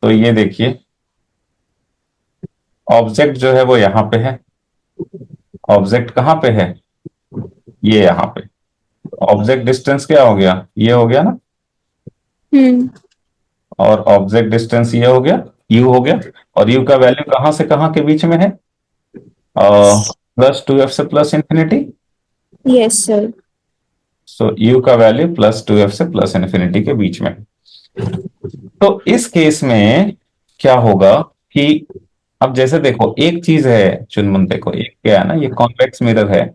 Speaker 1: ये देखिए ऑब्जेक्ट जो है वो यहाँ पे है। ऑब्जेक्ट कहाँ पे है? ये यहाँ पे। ऑब्जेक्ट डिस्टेंस क्या हो गया? ये हो गया ना, और ऑब्जेक्ट डिस्टेंस ये हो गया, यू हो गया। और यू का वैल्यू कहां से कहां के बीच में है? +2f से plus infinity.
Speaker 2: Yes sir.
Speaker 1: So you का वैल्यू +2f से प्लस इंफिनिटी के बीच में। तो इस केस में क्या होगा कि अब जैसे देखो एक चीज है चुनमुन, देखो एक क्या है ना, ये कॉन्वेक्स मिरर है।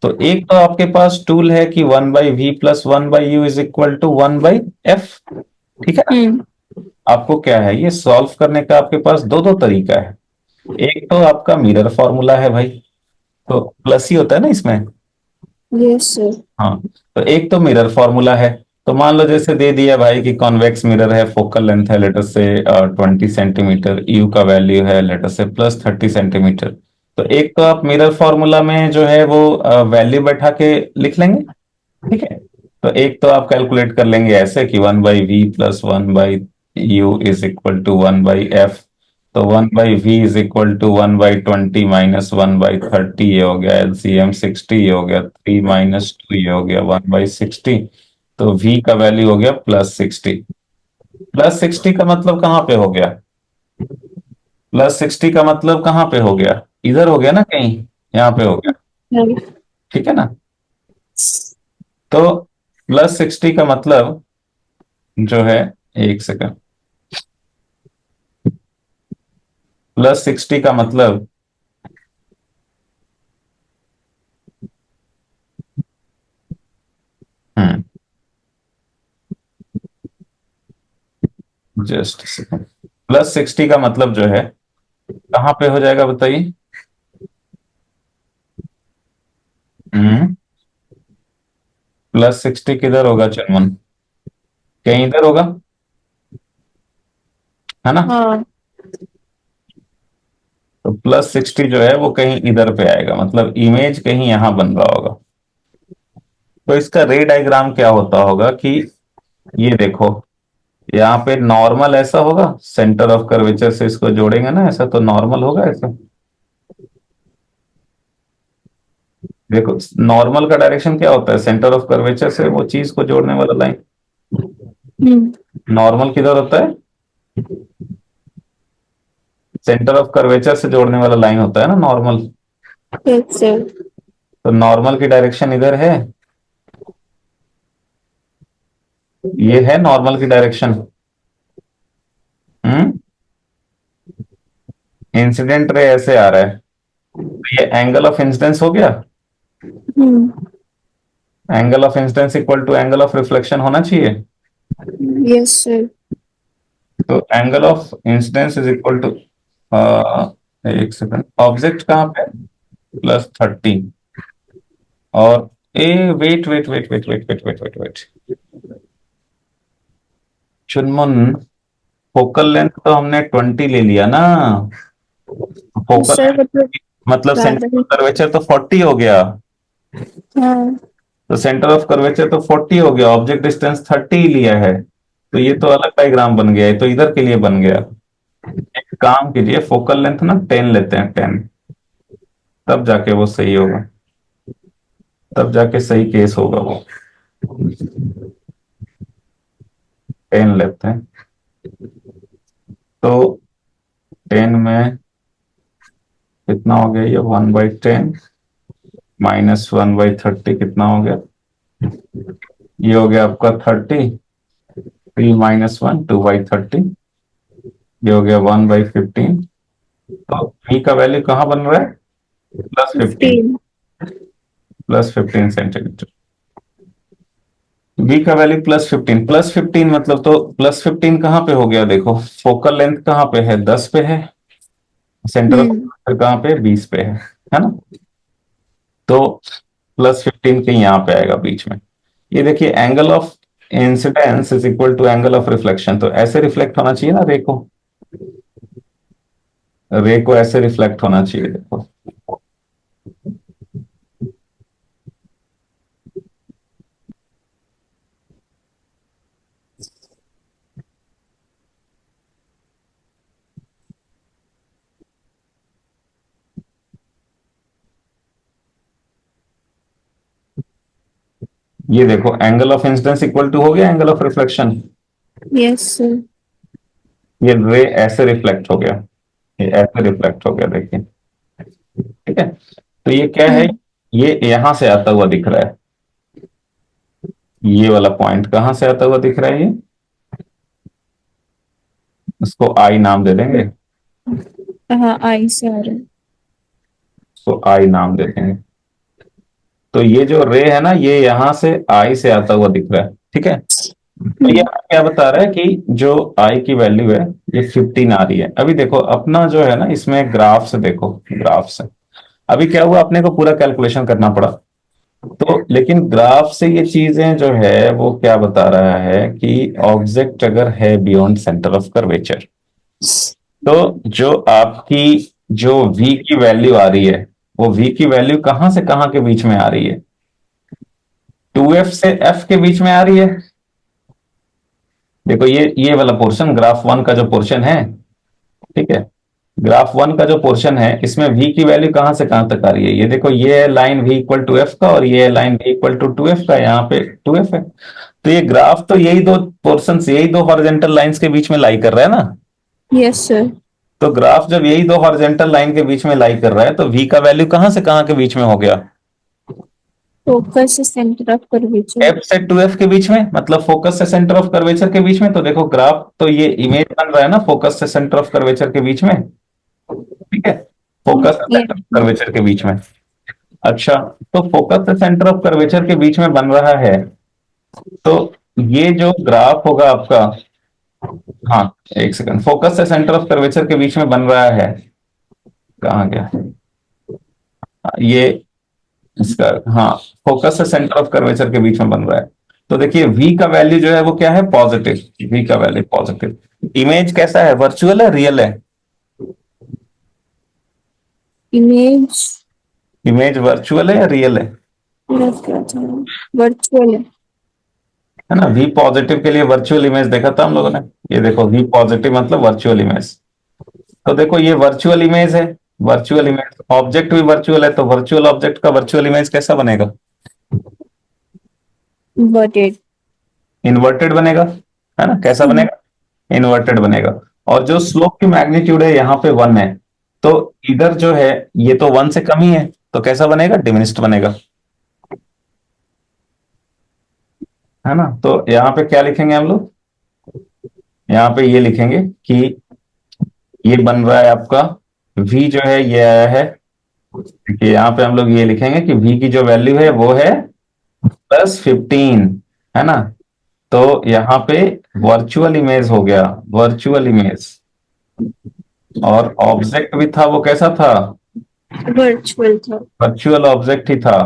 Speaker 1: तो एक तो आपके पास टूल है कि 1/v + 1/u is equal to 1/f। ठीक है ना, आपको क्या है ये सॉल्व करने का आपके पास दो दो तरीका है। एक तो आपका मिरर फॉर्मूला है भाई, तो प्लस ही होता है ना इसमें।
Speaker 2: Yes sir.
Speaker 1: हाँ, तो एक तो मिरर फॉर्मूला है। तो मान लो जैसे दे दिया भाई कि कॉन्वेक्स मिरर है, फोकल लेंथ है लेटर से 20 सेंटीमीटर, यू का वैल्यू है लेटर से +30 सेंटीमीटर। तो एक तो आप मिरर फॉर्मूला में जो है वो वैल्यू बैठा के लिख लेंगे। ठीक है, तो एक तो आप कैलकुलेट कर लेंगे ऐसे कि 1/v plus 1/u is equal to 1/f। तो 1/v is equal to 1/20 minus 1/30, ये हो गया एलसीएम 60, ये हो गया 3 - 2, ये हो गया 1/60। तो v का वैल्यू हो गया +60। +60 का मतलब कहाँ पे हो गया? +60 का मतलब कहाँ पे हो गया? इधर हो गया ना कहीं, यहाँ पे हो गया। ठीक है ना? तो +60 का मतलब जो है, एक सेकंड, +60 का मतलब हम्म जस्ट सेकंड, +60 का मतलब जो है कहाँ पे हो जाएगा बताइए? हम्म +60 किधर होगा चनमन? कहीं इधर होगा, है ना?
Speaker 2: हाँ।
Speaker 1: तो +60 जो है वो कहीं इधर पे आएगा, मतलब इमेज कहीं यहां बन रहा होगा। तो इसका रे डायग्राम क्या होता होगा कि ये देखो, यहाँ पे नॉर्मल ऐसा होगा, सेंटर ऑफ कर्वेचर से इसको जोड़ेंगे ना, ऐसा तो नॉर्मल होगा ऐसा। देखो, नॉर्मल का डायरेक्शन क्या होता है? सेंटर ऑफ कर्वेचर से वो चीज को जोड़ने वाला लाइन।
Speaker 2: हम्म।
Speaker 1: नॉर्मल किधर होता है? सेंटर ऑफ कर्वेचर से जोड़ने वाला लाइन होता है ना नॉर्मल।
Speaker 2: Yes sir.
Speaker 1: तो नॉर्मल की डायरेक्शन इधर है, ये है नॉर्मल की डायरेक्शन। हम्म इंसिडेंट रे ऐसे आ रहा है, तो ये एंगल ऑफ इंसिडेंस हो गया।
Speaker 2: हम्म।
Speaker 1: Angle of incidence equal to angle of reflection होना चाहिए।
Speaker 2: Yes sir.
Speaker 1: तो angle of incidence is equal to, एक सेकंड, ऑब्जेक्ट कहाँ पे? +30। और ए wait wait wait wait wait wait wait wait wait Chunmun, focal length तो हमने 20 ले लिया ना। फोकल
Speaker 2: सर
Speaker 1: लेंथ
Speaker 2: मतलब
Speaker 1: मतलब
Speaker 2: ज्यादा
Speaker 1: सेंटर
Speaker 2: ही।
Speaker 1: ऑफ कर्वेचर तो 40 हो गया।
Speaker 2: हाँ।
Speaker 1: तो सेंटर ऑफ कर्वेचर तो 40 हो गया, ऑब्जेक्ट डिस्टेंस 30 ही लिया है। तो ये तो अलग डायग्राम बन गया, ये तो इधर के लिए बन गया। एक काम कीजिए, फोकल लेंथ ना 10 लेते हैं, 10। तब जाके वो सही होगा, तब जाके सही केस होगा वो। 10 लेते हैं। तो 10 में कितना हो गया? ये 1/10 माइनस 1/30 कितना हो गया? ये हो गया आपका 30। 3 - 1 2/30, ये हो गया 1/15। तो v का वैल्यू कहाँ बन रहा है? +15,
Speaker 2: 15।
Speaker 1: +15 सेंटीमीटर। v का वैल्यू +15 मतलब, तो +15 कहाँ पे हो गया? देखो, फोकल लेंथ कहाँ पे है? 10 पे है। सेंटर ऑफ
Speaker 2: हम्म।
Speaker 1: कहाँ पे? 20 पे है ना? तो +15 कहीं यहाँ पे आएगा बीच में। ये देखिए, angle of incidence is equal to angle of reflection, तो ऐसे रिफ्लेक्ट होना चाहिए ना रे को। रे को ऐसे रिफ्लेक्ट होना चाहिए, देखो। ये देखो, angle of incidence equal to हो गया angle of reflection.
Speaker 2: Yes sir.
Speaker 1: ये रे ऐसे रिफ्लेक्ट हो गया, ये ऐसे रिफ्लेक्ट हो गया, देखिए। ठीक है, तो ये क्या है?
Speaker 2: हम्म।
Speaker 1: ये यहां से आता हुआ दिख रहा है। ये वाला पॉइंट कहां से आता हुआ दिख रहा है? ये, उसको आई नाम दे देंगे,
Speaker 2: हाँ आई से आ रहा है।
Speaker 1: उसको आई नाम दे देंगे। तो ये जो रे है ना, ये यहां से आई से आता हुआ दिख रहा है। ठीक है, तो ये
Speaker 2: हम्म।
Speaker 1: क्या बता रहा है कि जो आई की वैल्यू है ये 15 आ रही है। अभी देखो अपना जो है ना, इसमें ग्राफ से देखो, ग्राफ से अभी क्या हुआ, अपने को पूरा कैलकुलेशन करना पड़ा। तो लेकिन ग्राफ से ये चीजें जो है वो क्या बता रहा है कि ऑब्जेक्ट अगर है बियॉन्ड सेंटर ऑफ कर्वेचर, तो जो आपकी जो v की वैल्यू आ रही है, वो v की वैल्यू कहां से कहां के बीच में आ रही है? 2f से f के बीच में आ रही है। देखो ये वाला पोर्शन ग्राफ 1 का जो पोर्शन है, ठीक है, ग्राफ 1 का जो पोर्शन है इसमें v की वैल्यू कहां से कहां तक आ रही है। ये देखो ये है line v equal to F का और ये है line v equal to 2f का, यहाँ पे 2f है। तो ये ग्राफ तो यही दो पोर्शन, यही दो हॉरिजॉन्टल लाइंस के बीच में लाई कर रहा है ना।
Speaker 2: Yes sir.
Speaker 1: तो ग्राफ जब यही दो हॉरिजॉन्टल लाइन के बीच में लाई कर रहा है तो v का वैल्यू कहां से कहां के बीच में हो गया।
Speaker 2: फोकस से सेंटर ऑफ कर्वेचर।
Speaker 1: f से 2f के बीच में, मतलब फोकस से सेंटर ऑफ कर्वेचर के बीच में। तो देखो ग्राफ तो ये इमेज बन रहा है ना फोकस से सेंटर ऑफ कर्वेचर के बीच में, ठीक है, फोकस से सेंटर ऑफ कर्वेचर के बीच में। अच्छा, तो फोकस से सेंटर ऑफ कर्वेचर के बीच में बन रहा है, तो ये जो ग्राफ होगा आपका, हाँ एक सेकंड, फोकस से सेंटर ऑफ कर्वेचर के बीच में बन रहा है, कहाँ गया ये इसका, हाँ फोकस से सेंटर ऑफ कर्वेचर के बीच में बन रहा है। तो देखिए v का वैल्यू जो है वो क्या है, पॉजिटिव, v का वैल्यू पॉजिटिव। इमेज कैसा है, वर्चुअल है रियल है।
Speaker 2: इमेज
Speaker 1: इमेज वर्चुअल है या रियल है।
Speaker 2: वर्चुअल
Speaker 1: है ना, v पॉजिटिव के लिए वर्चुअल इमेज देखा था हम लोगों ने। ये देखो v पॉजिटिव मतलब वर्चुअल इमेज। तो देखो ये वर्चुअल इमेज है, वर्चुअल इमेज, ऑब्जेक्ट भी वर्चुअल है, तो वर्चुअल ऑब्जेक्ट का वर्चुअल इमेज कैसा बनेगा,
Speaker 2: इन्वर्टेड।
Speaker 1: इन्वर्टेड बनेगा, है ना, कैसा बनेगा, इन्वर्टेड बनेगा। और जो स्लोप की मैग्नीट्यूड है यहाँ पे 1 है, तो इधर जो है ये तो 1 से कम ही है, तो कैसा बनेगा, डिमिनिश्ड बनेगा, है ना। तो यहाँ पे क्या लिखेंगे हम लोग, यहाँ पे ये लिखेंगे कि ये बन रहा है आपका v जो है ये आया है, देखिए यहाँ पे हम लोग ये लिखेंगे कि v की जो वैल्यू है वो है +15, है ना। तो यहाँ पे वर्चुअल इमेज हो गया, वर्चुअल इमेज, और ऑब्जेक्ट भी था वो कैसा था,
Speaker 2: वर्चुअल था।
Speaker 1: वर्चुअल ऑब्जेक्ट ही था।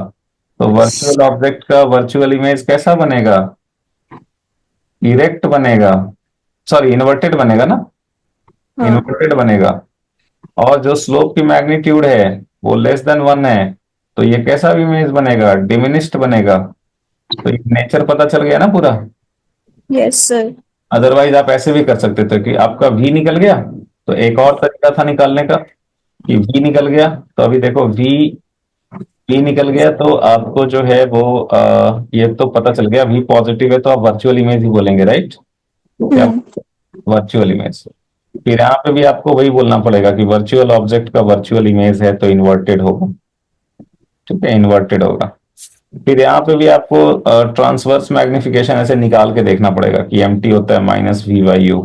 Speaker 1: तो वर्चुअल ऑब्जेक्ट का वर्चुअल इमेज कैसा बनेगा, इरेक्ट बनेगा, सॉरी इन्वर्टेड बनेगा ना,
Speaker 2: हाँ।
Speaker 1: इन्वर्टेड बनेगा। और जो स्लोप की मैग्नीट्यूड है वो <1 है, तो ये कैसा इमेज बनेगा, डिमिनिश्ड बनेगा। तो ये नेचर पता चल गया ना पूरा।
Speaker 2: Yes sir.
Speaker 1: अदरवाइज आप ऐसे भी कर सकते थे कि आपका v निकल गया, तो एक और तरीका था निकालने का कि v निकल गया, तो अभी देखो v निकल गया तो आपको जो है वो ये तो पता चल गया v पॉजिटिव है, तो आप वर्चुअल इमेज ही बोलेंगे, राइट। क्या, वर्चुअल इमेज। फिर यहाँ पे भी आपको वही बोलना पड़ेगा कि वर्चुअल ऑब्जेक्ट का वर्चुअल इमेज है तो इन्वर्टेड होगा, ठीक है, इन्वर्टेड होगा। फिर यहाँ पे भी आपको ट्रांसवर्स मैग्निफिकेशन ऐसे निकाल के देखना पड़ेगा कि एम टी होता है -v/u,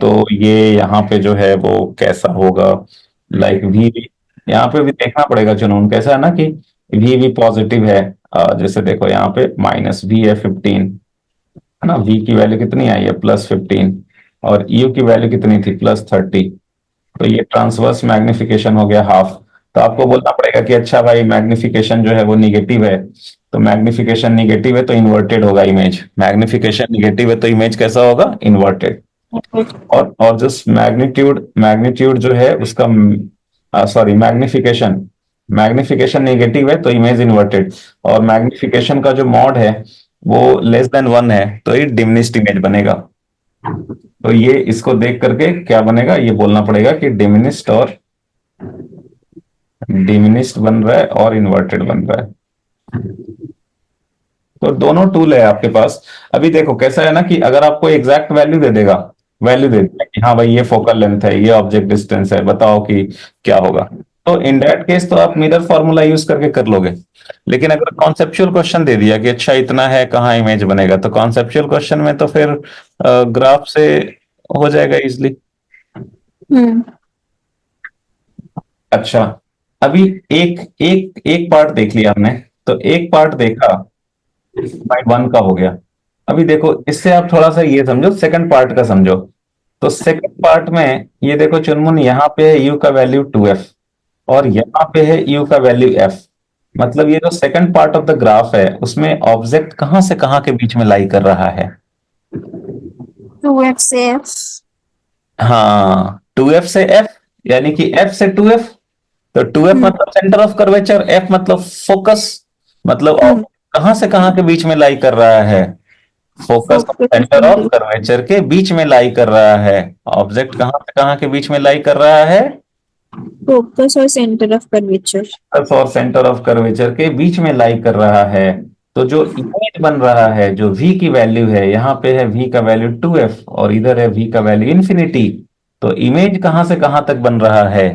Speaker 1: तो ये यहाँ पे जो है वो कैसा होगा, लाइक v, यहाँ पे भी देखना पड़ेगा जुनून कैसा है ना कि v भी पॉजिटिव है। जैसे देखो यहाँ पे -v है 15, है ना, v की वैल्यू कितनी आई है +15, और u की वैल्यू कितनी थी +30, तो ये ट्रांसवर्स मैग्निफिकेशन हो गया हाफ। तो आपको बोलना पड़ेगा कि अच्छा भाई मैग्निफिकेशन जो है वो निगेटिव है, तो मैग्निफिकेशन निगेटिव है तो इन्वर्टेड होगा इमेज, मैग्निफिकेशन निगेटिव है तो इमेज कैसा होगा, इन्वर्टेड। और जो मैग्नीट्यूड मैग्नीट्यूड जो है उसका, सॉरी मैग्निफिकेशन, मैग्निफिकेशन नेगेटिव है तो इमेज इन्वर्टेड, और मैग्निफिकेशन का जो मॉड है वो <1 है तो ये डिमिनिश्ड इमेज बनेगा। तो ये इसको देख करके क्या बनेगा, ये बोलना पड़ेगा कि डिमिनिश्ड और डिमिनिश्ड बन रहा है और इन्वर्टेड बन रहा है। तो दोनों टूल है आपके पास। अभी देखो कैसा है ना कि अगर आपको एग्जैक्ट वैल्यू दे देगा, वैल्यू दे देगा कि हाँ भाई ये फोकल लेंथ है, ये ऑब्जेक्ट डिस्टेंस है, बताओ कि क्या होगा, तो इन दैट केस तो आप मिरर फॉर्मूला यूज करके कर लोगे। लेकिन अगर कॉन्सेप्चुअल क्वेश्चन दे दिया कि अच्छा इतना है कहाँ इमेज बनेगा, तो कॉन्सेप्चुअल क्वेश्चन में तो फिर ग्राफ से हो जाएगा इजिली। अच्छा, अभी एक एक एक पार्ट देख लिया हमने, तो एक पार्ट देखा ∅1 का हो गया। अभी देखो इससे आप थोड़ा सा ये समझो, सेकंड पार्ट का समझो। तो सेकंड पार्ट में ये देखो चुनमुन, यहाँ पे है u का वैल्यू 2f और यहाँ पे है u का वैल्यू f। मतलब ये जो second part of the graph है उसमें ऑब्जेक्ट कहां से कहां के बीच में लाई कर रहा है,
Speaker 2: 2f से f।
Speaker 1: हाँ 2f से f, यानी कि f से 2f। तो 2f मतलब सेंटर ऑफ कर्वेचर, f मतलब फोकस, मतलब कहां से कहां के बीच में लाई कर रहा है? फोकस और
Speaker 2: फोकस
Speaker 1: सेंटर ऑफ कर्वेचर के बीच में लाई कर रहा है। ऑब्जेक्ट कहां से कहां के बीच में लाई कर रहा है?
Speaker 2: फोकस और सेंटर ऑफ कर्वेचर।
Speaker 1: फोकस और सेंटर ऑफ कर्वेचर के बीच में लाई कर रहा है। तो जो इमेज बन रहा है, जो v की वैल्यू है, यहाँ पे है v का वैल्यू 2f और इधर है v का वैल्यू इंफिनिटी। तो इमेज कहां से कहां तक बन रहा है?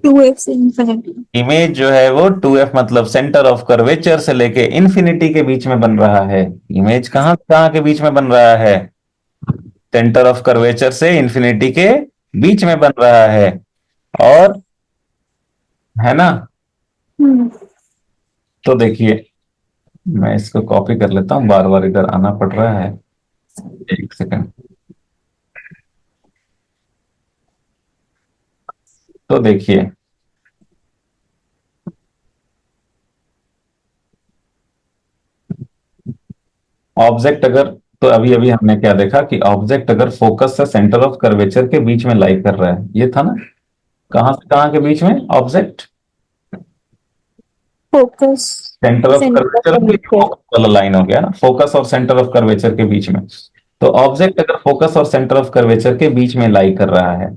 Speaker 2: 2f से इंफिनिटी।
Speaker 1: इमेज जो है वो 2f मतलब सेंटर ऑफ कर्वेचर से लेके इंफिनिटी के बीच में बन रहा है। इमेज कहां से कहां के बीच में बन रहा है? सेंटर ऑफ कर्वेचर से इंफिनिटी के बीच में बन रहा है। और है ना?
Speaker 2: हम्म।
Speaker 1: तो देखिए, मैं इसको कॉपी कर लेता हूं, बार बार इधर आना पड़ रहा है। एक सेकंड। तो देखिए, ऑब्जेक्ट अगर, तो अभी अभी हमने क्या देखा कि ऑब्जेक्ट अगर फोकस से सेंटर ऑफ कर्वेचर के बीच में लाई कर रहा है, ये था ना? कहां से कहां के बीच में object?
Speaker 2: Focus
Speaker 1: centre of
Speaker 2: centre of
Speaker 1: curvature
Speaker 2: curvature.
Speaker 1: वाला लाइन हो गया ना, फोकस और सेंटर ऑफ कर्वेचर के बीच में। तो ऑब्जेक्ट अगर फोकस और सेंटर ऑफ कर्वेचर के बीच में लाई कर रहा है,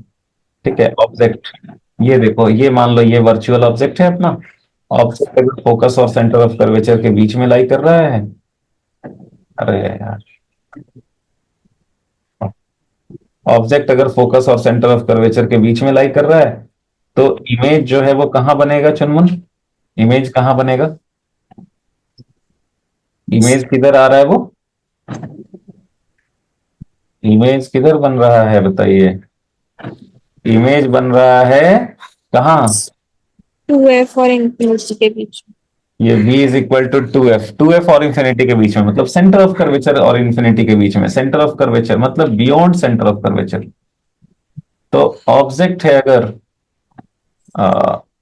Speaker 1: ठीक है, ऑब्जेक्ट, ये देखो, ये मान लो ये वर्चुअल ऑब्जेक्ट है अपना। ऑब्जेक्ट अगर फोकस और सेंटर ऑफ कर्वेचर के बीच में लाई कर रहा है, अरे यार, ऑब्जेक्ट अगर फोकस और सेंटर ऑफ कर्वेचर के बीच में लाई कर रहा है, तो इमेज जो है वो कहां बनेगा चुनमुन? इमेज कहां बनेगा? इमेज किधर आ रहा है वो? इमेज किधर बन रहा है बताइए? इमेज बन रहा है कहाँ?
Speaker 2: 2f और इंफिनिटी के बीच में।
Speaker 1: ये v is equal to 2f और इंफिनिटी के बीच में, मतलब सेंटर ऑफ कर्वेचर और इंफिनिटी के बीच में। सेंटर ऑफ कर्वेचर मतलब बियॉन्ड सेंटर ऑफ कर्वेचर। तो ऑब्जेक्ट है अगर,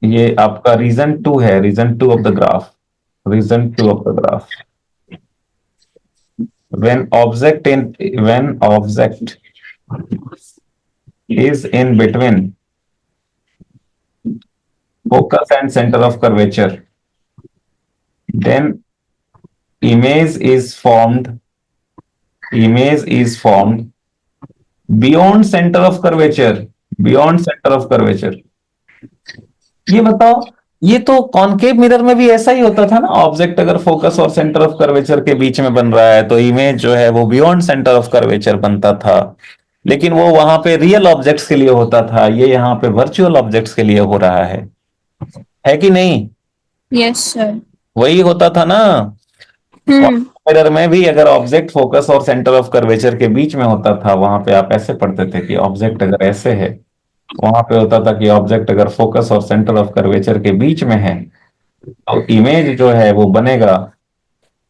Speaker 1: ये आपका रीजन 2 है, region 2 of the graph, region 2 of the graph. when object is in between focus and center of curvature, then image is formed, image is formed beyond center of curvature, beyond center of curvature। ये बताओ, ये तो concave mirror में भी ऐसा ही होता था ना, ऑब्जेक्ट अगर फोकस और सेंटर ऑफ कर्वेचर के बीच में बन रहा है तो इमेज जो है वो बियॉन्ड सेंटर ऑफ कर्वेचर बनता था। लेकिन वो वहां पे रियल ऑब्जेक्ट्स के लिए होता था, ये यहाँ पे वर्चुअल ऑब्जेक्ट्स के लिए हो रहा है कि नहीं?
Speaker 2: Yes sir.
Speaker 1: वही होता था ना।
Speaker 2: हम्म।
Speaker 1: मिरर में भी अगर ऑब्जेक्ट फोकस और सेंटर ऑफ कर्वेचर के बीच में होता था, वहां पे आप ऐसे पढ़ते थे कि ऑब्जेक्ट अगर ऐसे है, वहां पे होता था कि ऑब्जेक्ट अगर फोकस और सेंटर ऑफ कर्वेचर के बीच में है, तो इमेज जो है वो बनेगा,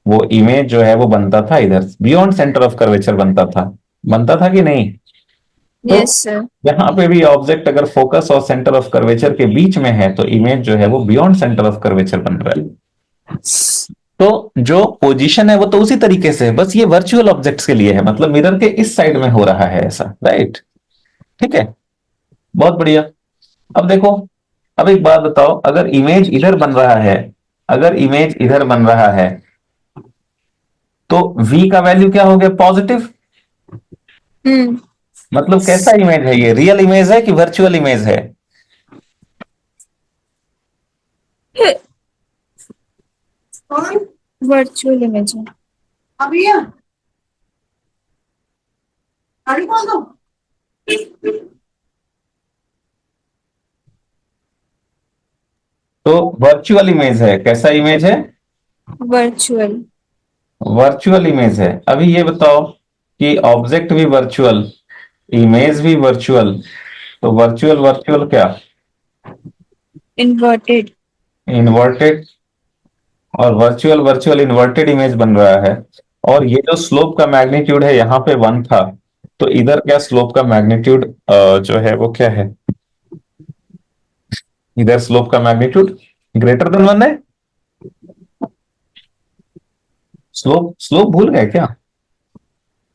Speaker 1: वो इमेज जो है वो बनता था इधर बियॉन्ड सेंटर ऑफ कर्वेचर बनता था कि नहीं? तो
Speaker 2: यस सर।
Speaker 1: यहाँ पे भी ऑब्जेक्ट अगर फोकस और सेंटर ऑफ कर्वेचर के बीच में है, तो इमेज जो है वो बियॉन्ड सेंटर ऑफ कर्वेचर बन रहा है। तो जो पोजीशन है वो तो उसी तरीके से है, बस ये वर्चुअल ऑब्जेक्ट्स के लिए है, मतलब मिरर के इस साइड में हो रहा है ऐसा, राइट? ठीक है, बहुत बढ़िया। अब देखो, अब एक बात बताओ, अगर इमेज इधर बन रहा है, अगर इमेज इधर बन रहा है, तो v का वैल्यू क्या हो गया? पॉजिटिव।
Speaker 2: हम्म।
Speaker 1: मतलब कैसा इमेज है ये? रियल इमेज है कि वर्चुअल इमेज है?
Speaker 2: वर्चुअल इमेज है।
Speaker 3: अभी है गाड़ी कौन दो
Speaker 1: तो वर्चुअल इमेज है। कैसा इमेज है?
Speaker 2: वर्चुअल।
Speaker 1: वर्चुअल इमेज है। अभी ये बताओ कि ऑब्जेक्ट भी वर्चुअल, इमेज भी वर्चुअल, तो वर्चुअल वर्चुअल क्या?
Speaker 2: इन्वर्टेड।
Speaker 1: इन्वर्टेड। और वर्चुअल वर्चुअल इन्वर्टेड इमेज बन रहा है। और ये जो स्लोप का मैग्नीट्यूड है यहाँ पे 1 था, तो इधर क्या स्लोप का मैग्नीट्यूड जो है वो क्या है? इधर स्लोप का मैग्नीट्यूड ग्रेटर देन 1 है। स्लोप स्लोप भूल गए क्या?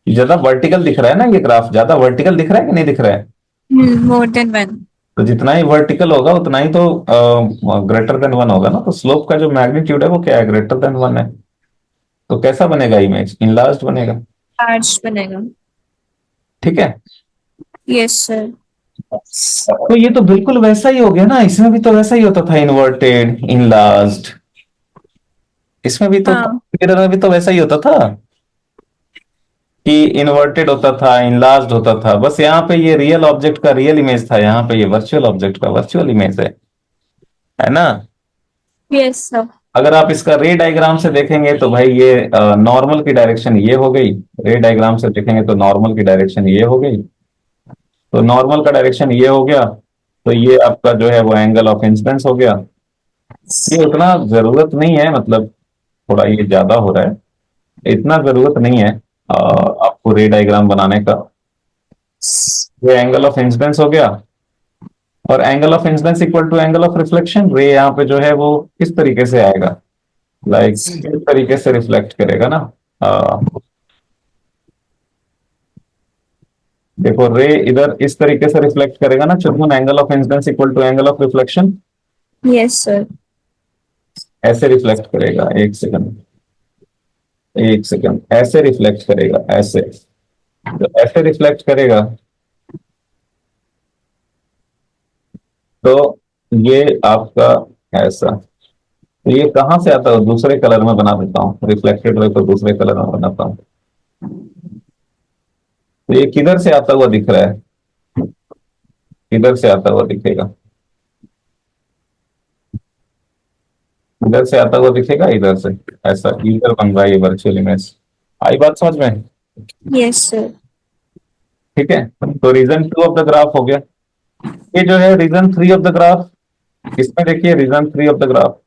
Speaker 1: ज्यादा वर्टिकल दिख रहा है ना ये ग्राफ, ज्यादा वर्टिकल दिख रहा है कि नहीं दिख रहा है?
Speaker 2: More than one.
Speaker 1: तो जितना ही वर्टिकल होगा उतना ही तो ग्रेटर देन वन होगा ना, तो स्लोप का जो मैग्नीट्यूड है वो क्या है, ग्रेटर देन वन है। तो कैसा बनेगा इमेज, इनलार्ज्ड बनेगा।
Speaker 2: लार्ज बनेगा।
Speaker 1: ठीक है।
Speaker 2: Yes sir.
Speaker 1: तो ये तो बिल्कुल वैसा ही हो गया ना, इसमें भी तो वैसा ही होता था, इन्वर्टेड, इनलार्ज्ड। इसमें भी तो
Speaker 2: हाँ।
Speaker 1: मिरर में भी तो वैसा ही होता था कि इन्वर्टेड होता था, इनलार्ज्ड होता था। बस यहाँ पे ये रियल ऑब्जेक्ट का रियल इमेज था, यहाँ पे ये वर्चुअल ऑब्जेक्ट का वर्चुअल इमेज है ना।
Speaker 2: Yes sir.
Speaker 1: अगर आप इसका रे डायग्राम से देखेंगे तो भाई ये नॉर्मल की डायरेक्शन ये हो गई, रे डायग्राम से देखेंगे तो नॉर्मल की डायरेक्शन ये हो गई। तो नॉर्मल का डायरेक्शन ये हो गया, तो ये आपका जो है वो एंगल ऑफ इंसिडेंस हो गया। ये उतना जरूरत नहीं है, मतलब थोड़ा ये ज्यादा हो रहा है, इतना जरूरत नहीं है आपको रे डायग्राम बनाने का। ये एंगल ऑफ इंसिडेंस हो गया, और angle of incidence equal to angle of reflection. Ray यहाँ पे जो है वो किस तरीके से आएगा, लाइक इस तरीके से रिफ्लेक्ट करेगा ना। देखो रे इधर इस तरीके से रिफ्लेक्ट करेगा ना Chunmun, angle of incidence equal to angle of reflection.
Speaker 2: Yes sir.
Speaker 1: ऐसे रिफ्लेक्ट करेगा, एक सेकंड, एक सेकंड, ऐसे रिफ्लेक्ट करेगा, ऐसे। तो ऐसे रिफ्लेक्ट करेगा, तो ये आपका ऐसा। तो ये कहाँ से आता है, दूसरे कलर में बना देता हूँ, रिफ्लेक्टेड रे को दूसरे कलर में बनाता हूँ। तो ये किधर से आता हुआ दिख रहा है, किधर से आता हुआ दिखेगा, इधर से आता हुआ दिखेगा, इधर से। ऐसा इधर बन रहा है ये वर्चुअल इमेज। आई बात समझ में।
Speaker 2: Yes sir.
Speaker 1: ठीक है, तो region two of the graph हो गया। ये जो है region three of the graph, इसमें देखिए region three of the graph.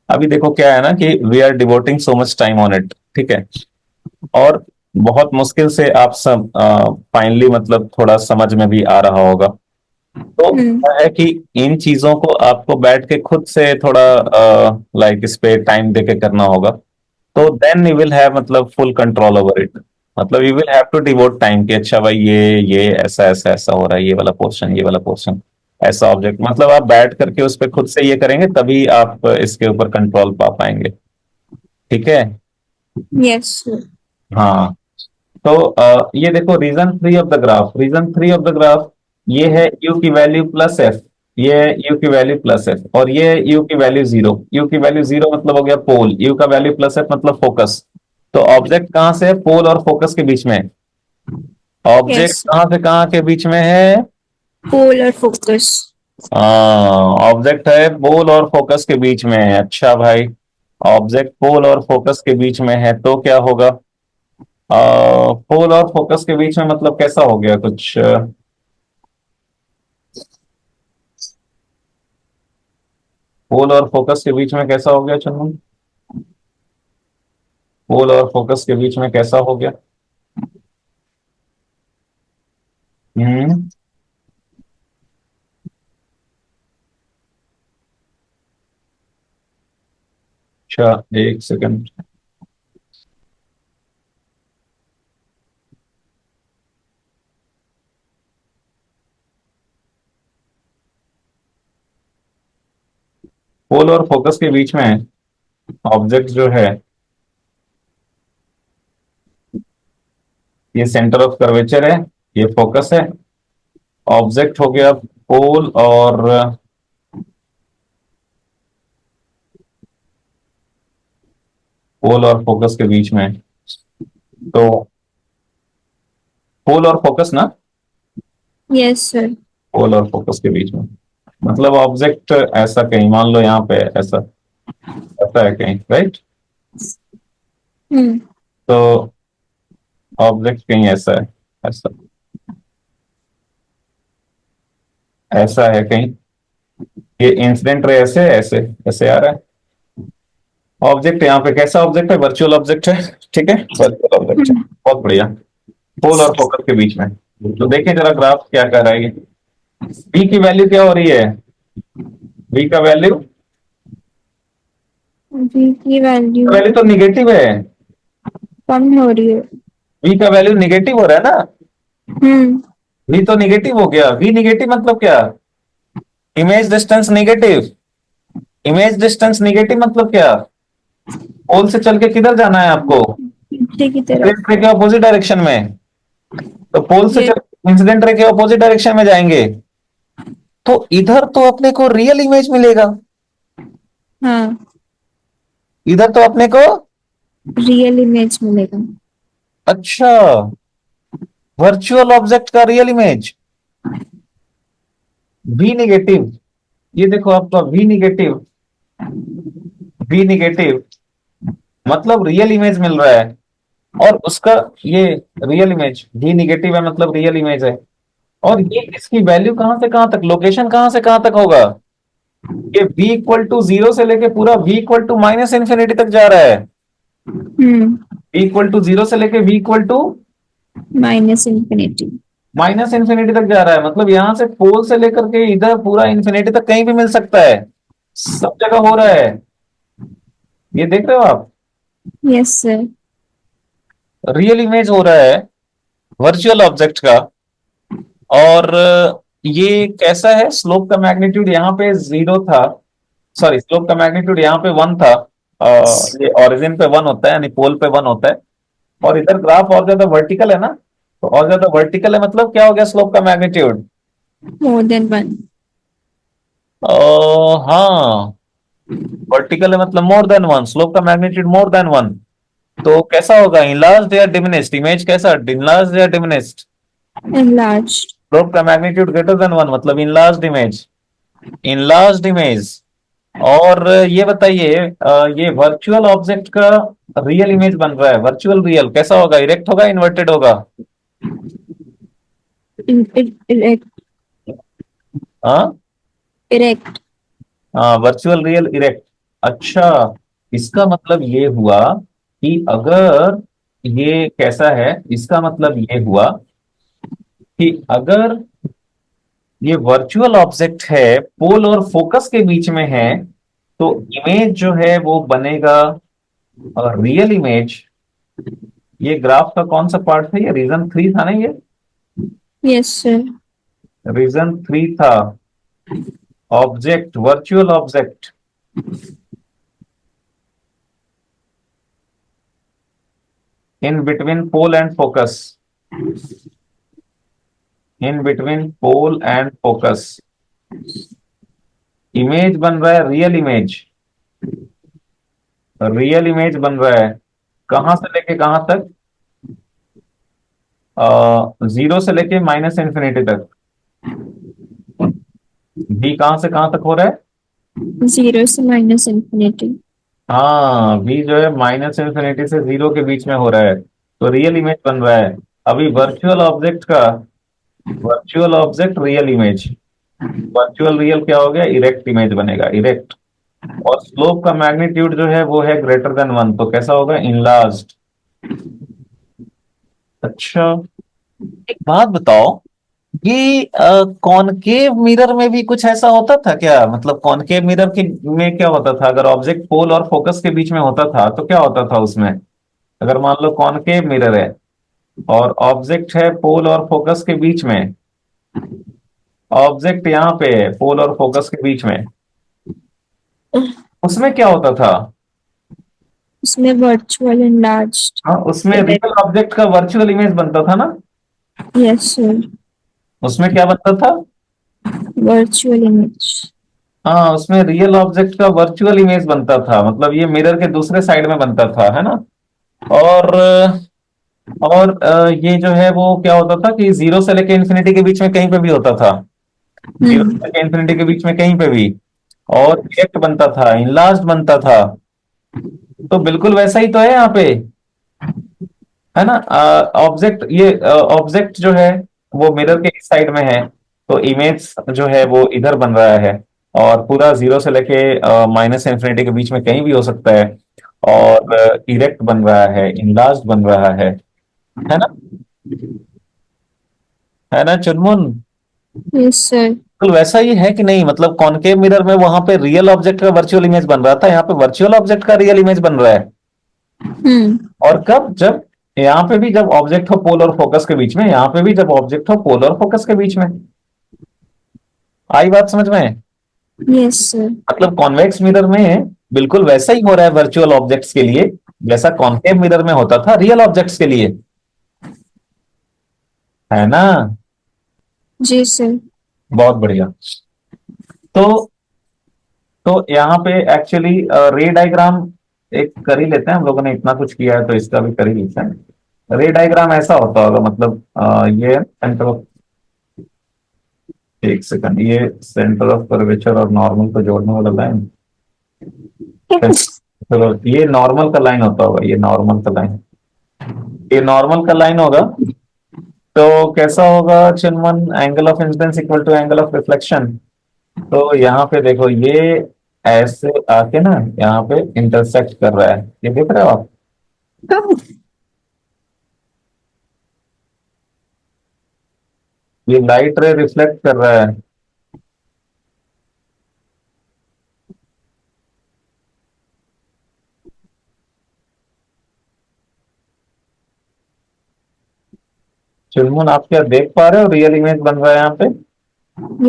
Speaker 1: अभी देखो क्या है ना कि we are devoting so much time on it, ठीक है। और बहुत मुश्किल से आप सब फाइनली मतलब थोड़ा समझ में भी आ रहा होगा। तो क्या है कि इन चीजों को आपको बैठ के खुद से थोड़ा लाइक इस पे टाइम देके करना होगा। तो देन यू विल हैव मतलब फुल कंट्रोल ओवर इट। मतलब you will have to devote time कि अच्छा भाई ये ऐसा ऐसा ऐसा हो रहा है, ये वाला पोर्शन, ये वाला पोर्शन, ऐसा ऑब्जेक्ट। मतलब आप बैठ करके उस पर खुद से ये करेंगे तभी आप इसके ऊपर कंट्रोल पा पाएंगे। ठीक है।
Speaker 2: Yes sir.
Speaker 1: हाँ। तो ये देखो region three of the graph, region three of the graph ये है यू की वैल्यू प्लस एफ, ये है यू की वैल्यू प्लस एफ, और ये है यू की वैल्यू जीरो। यू की वैल्यू जीरो मतलब हो गया पोल, यू का वैल्यू प्लस एफ मतलब फोकस। तो ऑब्जेक्ट कहां से है, पोल और फोकस के बीच में है। Object
Speaker 2: yes.
Speaker 1: कहां से कहां के बीच में है,
Speaker 2: पोलर फोकस।
Speaker 1: ऑब्जेक्ट है पोल और फोकस के बीच में है। अच्छा भाई, ऑब्जेक्ट पोल और फोकस के बीच में है तो क्या होगा, पोल और फोकस के बीच में मतलब कैसा हो गया कुछ, पोल और फोकस के बीच में कैसा हो गया चंदन, पोल और फोकस के बीच में कैसा हो गया। हम्म। अच्छा, एक सेकंड। पोल और फोकस के बीच में ऑब्जेक्ट जो है, ये सेंटर ऑफ कर्वेचर है, ये फोकस है। ऑब्जेक्ट हो गया पोल और फोकस के बीच में। तो पोल और फोकस ना,
Speaker 2: यस सर।
Speaker 1: पोल और फोकस के बीच में मतलब ऑब्जेक्ट ऐसा कहीं मान लो यहाँ पे ऐसा, ऐसा है कहीं, राइट।
Speaker 2: हम्म।
Speaker 1: तो ऑब्जेक्ट कहीं ऐसा है, ऐसा, ऐसा है कहीं। ये इंसिडेंट रे ऐसे ऐसे ऐसे आ रहा है। ऑब्जेक्ट यहाँ पे कैसा ऑब्जेक्ट है, वर्चुअल ऑब्जेक्ट है। ठीक है, वर्चुअल ऑब्जेक्ट है, बहुत बढ़िया। पोल और फोकस के बीच में। तो देखें जरा ग्राफ क्या कर रहा है ये। बी की वैल्यू क्या हो रही है, बी का वैल्यू,
Speaker 2: v की वैल्यू
Speaker 1: वैल्यू तो निगेटिव है,
Speaker 2: कम हो रही है।
Speaker 1: बी का वैल्यू निगेटिव हो रहा है ना।
Speaker 2: हम्म।
Speaker 1: वी तो निगेटिव हो गया, वी निगेटिव मतलब क्या? Image distance negative, image distance negative मतलब क्या? पोल से चल के किधर जाना है आपको?
Speaker 2: पीछे की तरफ।
Speaker 1: इंसिडेंट रे के अपोजिट डायरेक्शन में। तो पोल से
Speaker 2: ये
Speaker 1: चल इंसिडेंट रे के अपोजिट डायरेक्शन में जाएंगे, तो इधर तो अपने को रियल इमेज मिलेगा,
Speaker 2: हाँ,
Speaker 1: इधर तो अपने को।
Speaker 2: रियल इमेज मिलेगा।
Speaker 1: अच्छा, वर्चुअल ऑब्जेक्ट का रियल इमेज वी निगेटिव, ये देखो आपका वी निगेटिव, वी निगेटिव मतलब रियल इमेज मिल रहा है। और उसका ये रियल इमेज वी निगेटिव है, मतलब रियल इमेज है। और ये इसकी वैल्यू कहां से कहां तक, लोकेशन कहां से कहां तक होगा? ये v इक्वल टू जीरो से लेके पूरा v equal to minus infinity तक जा रहा है। v इक्वल टू जीरो से लेके v equal to
Speaker 2: minus infinity.
Speaker 1: Minus infinity तक जा रहा है, मतलब यहां से पोल से लेकर के इधर पूरा इन्फिनिटी तक कहीं भी मिल सकता है, सब जगह हो रहा है। ये देख रहे हो आप,
Speaker 2: यस सर।
Speaker 1: रियल इमेज हो रहा है वर्चुअल ऑब्जेक्ट का। और ये कैसा है, स्लोप का मैग्नीट्यूड यहाँ पे जीरो था, सॉरी स्लोप का मैग्नीट्यूड यहाँ पे वन था। ये ओरिजिन पे वन होता है, यानी पोल पे वन होता है। और इधर ग्राफ और ज्यादा वर्टिकल है ना, तो और ज्यादा वर्टिकल है, मतलब क्या हो गया स्लोप का मैग्नीट्यूड?
Speaker 2: More than 1।
Speaker 1: हाँ, वर्टिकल है मतलब मोर देन वन, स्लोप का मैग्नीट्यूड मोर देन वन। तो कैसा होगा, इनलार्ज्ड या डिमिनिश्ड? इमेज कैसा, इनलार्ज्ड या डिमिनिश्ड?
Speaker 2: enlarged।
Speaker 1: स्लोप का मैग्नीट्यूड ग्रेटर देन वन मतलब इनलार्ज्ड इमेज, इनलार्ज्ड इमेज। और ये बताइए, ये वर्चुअल ऑब्जेक्ट का रियल इमेज बन रहा है, वर्चुअल रियल कैसा होगा, इरेक्ट होगा इन्वर्टेड होगा?
Speaker 2: erect।
Speaker 1: हाँ
Speaker 2: erect।
Speaker 1: हाँ, वर्चुअल रियल इरेक्ट। अच्छा, इसका मतलब ये हुआ कि अगर ये कैसा है, इसका मतलब ये हुआ कि अगर ये वर्चुअल ऑब्जेक्ट है, पोल और फोकस के बीच में है, तो इमेज जो है वो बनेगा रियल इमेज। ये ग्राफ का कौन सा पार्ट था, ये रीजन थ्री था ना, ये
Speaker 2: यस सर।
Speaker 1: रीजन थ्री था। Object, virtual object in between pole and focus, in between pole and focus image बन रहा है रियल इमेज, रियल इमेज बन रहा है। कहां से लेके कहां तक? जीरो से लेके माइनस इन्फिनिटी तक। v कहां से कहां तक हो रहा है?
Speaker 2: 0 से माइनस इंफिनिटी।
Speaker 1: हाँ, v जो है माइनस इन्फिनिटी से जीरो के बीच में हो रहा है, तो रियल इमेज बन रहा है। अभी वर्चुअल ऑब्जेक्ट का, virtual object real image, virtual real क्या हो गया, इरेक्ट इमेज बनेगा, इरेक्ट। और स्लोप का मैग्नीट्यूड जो है वो है ग्रेटर देन वन, तो कैसा होगा, इनलार्ज्ड। अच्छा, एक बात बताओ, ये कॉनकेव मिरर में भी कुछ ऐसा होता था क्या? मतलब कॉनकेव मिरर के में क्या होता था, अगर ऑब्जेक्ट पोल और फोकस के बीच में होता था तो क्या होता था उसमें? अगर मान लो कॉनकेव मिरर है और ऑब्जेक्ट है पोल और फोकस के बीच में, ऑब्जेक्ट यहाँ पे है पोल और फोकस के बीच में, उसमें क्या होता था?
Speaker 2: उसमें वर्चुअल enlarged।
Speaker 1: हाँ, उसमें रियल ऑब्जेक्ट का वर्चुअल इमेज बनता था ना,
Speaker 2: यस सर।
Speaker 1: उसमें क्या बनता था?
Speaker 2: Virtual image.
Speaker 1: हाँ, उसमें रियल ऑब्जेक्ट का वर्चुअल इमेज बनता था, मतलब ये मिरर के दूसरे साइड में बनता था, है ना। और ये जो है वो क्या होता था कि जीरो से लेके इन्फिनिटी के बीच में कहीं पे भी होता था, जीरो से लेके इन्फिनिटी के बीच में कहीं पे भी, और इरेक्ट बनता था, इनलार्ज्ड बनता था। तो बिल्कुल वैसा ही तो है यहाँ पे, है ना। ऑब्जेक्ट, ये ऑब्जेक्ट जो है वो मिरर के इस साइड में है, तो इमेज जो है वो इधर बन रहा है। और पूरा जीरो से लेके माइनस इन्फिनिटी के बीच में कहीं भी हो सकता है, और इरेक्ट बन रहा है, इनलार्ज्ड बन रहा है ना, है ना चुनमुन।
Speaker 2: Yes sir.
Speaker 1: तो वैसा ही है कि नहीं, मतलब कॉनकेव मिरर में वहां पे रियल ऑब्जेक्ट का वर्चुअल इमेज बन रहा था, यहाँ पे वर्चुअल ऑब्जेक्ट का रियल इमेज बन रहा है।
Speaker 2: हम्म।
Speaker 1: और कब, जब यहाँ पे भी जब ऑब्जेक्ट हो पोल और फोकस के बीच में, यहाँ पे भी जब ऑब्जेक्ट हो पोल और फोकस के बीच में। आई बात समझ में?
Speaker 2: Yes sir.
Speaker 1: मतलब कॉन्वेक्स मिरर में बिल्कुल वैसा ही हो रहा है वर्चुअल ऑब्जेक्ट्स के लिए, जैसा कॉन्केव मिरर में होता था रियल ऑब्जेक्ट्स के लिए, है ना?
Speaker 2: जी सर।
Speaker 1: बहुत बढ़िया। तो यहाँ पे एक्चुअली रे डायग्राम एक कर ही लेते हैं, हम लोगों ने इतना कुछ किया है तो इसका भी कर ही लेते हैं। रे डायग्राम ऐसा होता होगा, मतलब ये सेंटर ऑफ, एक सेकंड, ये सेंटर ऑफ कर्वेचर और नॉर्मल को जोड़ने वाला लाइन, चलो ये नॉर्मल का लाइन होता होगा, ये नॉर्मल का लाइन, ये नॉर्मल का लाइन होगा। तो कैसा होगा Chinmun? Angle of incidence equal to angle of reflection. तो यहाँ पे देखो ये ऐसे आके ना यहाँ पे इंटरसेक्ट कर रहा है, ये देख रहे हो आप? ये लाइट रे रिफ्लेक्ट कर रहा है, चिन्मन आप क्या देख पा रहे हो? रियल इमेज बन रहा है यहाँ पे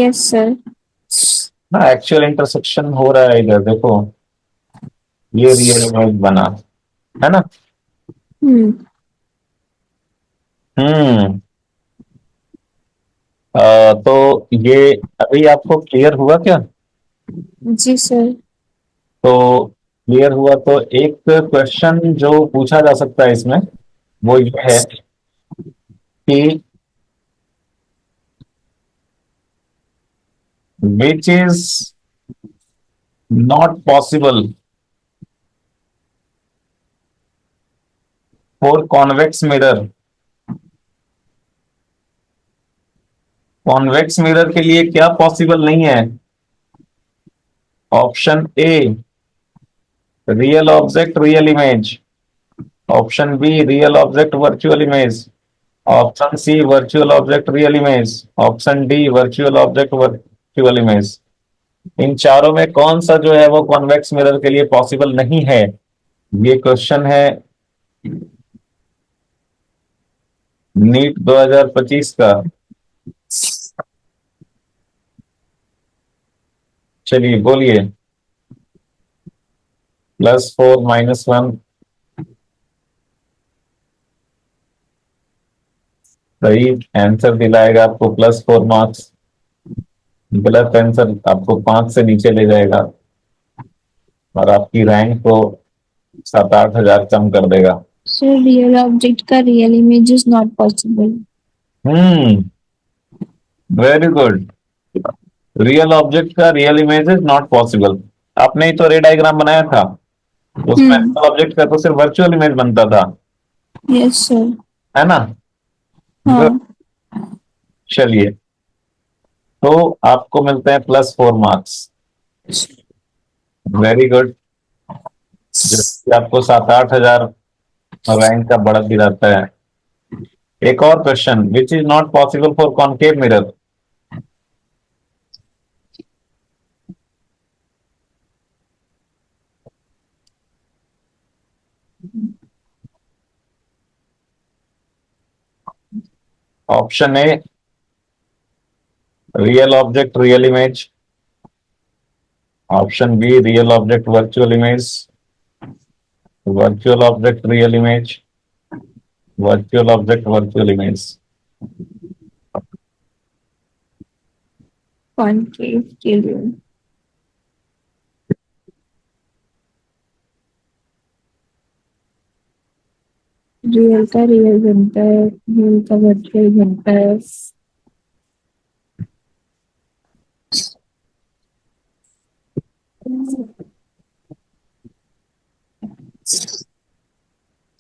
Speaker 2: यस सर।
Speaker 1: ना, एक्चुअल इंटरसेक्शन हो रहा है इधर, देखो ये रियल इमेज बना, है ना?
Speaker 2: हम्म।
Speaker 1: हम्म। तो ये अभी आपको क्लियर हुआ क्या?
Speaker 2: जी सर।
Speaker 1: तो क्लियर हुआ तो एक क्वेश्चन जो पूछा जा सकता है इसमें वो ये है कि which is not possible for convex mirror. Convex mirror के लिए क्या पॉसिबल नहीं है? Option A real object real image, option B real object virtual image, option C virtual object real image, option D virtual object virtual image. इन चारों में कौन सा जो है वो कॉन्वेक्स मिरर के लिए पॉसिबल नहीं है? ये क्वेश्चन है नीट 2025 का। चलिए बोलिए। +4 -1, सही आंसर दिलाएगा आपको +4 मार्क्स, गलत आंसर आपको 5 से नीचे ले जाएगा और आपकी रैंक को 7-8 हजार कम कर देगा।
Speaker 2: सर रियल ऑब्जेक्ट का real image is not possible.
Speaker 1: हम्म, वेरी गुड। रियल ऑब्जेक्ट का real image is not possible. आपने ही तो रे डायग्राम बनाया था, उसमें ऑब्जेक्ट का तो सिर्फ वर्चुअल इमेज बनता था,
Speaker 2: यस सर।
Speaker 1: है ना? Good.
Speaker 2: हाँ।
Speaker 1: चलिए, तो आपको मिलते हैं +4 मार्क्स। Very good. जैसे आपको 7-8 हजार रैंक का बढ़त दिलाता है। एक और question, which is not possible for concave mirror. Option A real object real image, option B real object virtual image, virtual object real image, virtual object virtual image.
Speaker 2: Concave के लिए रियल का real बनता है, real का virtual बनता है।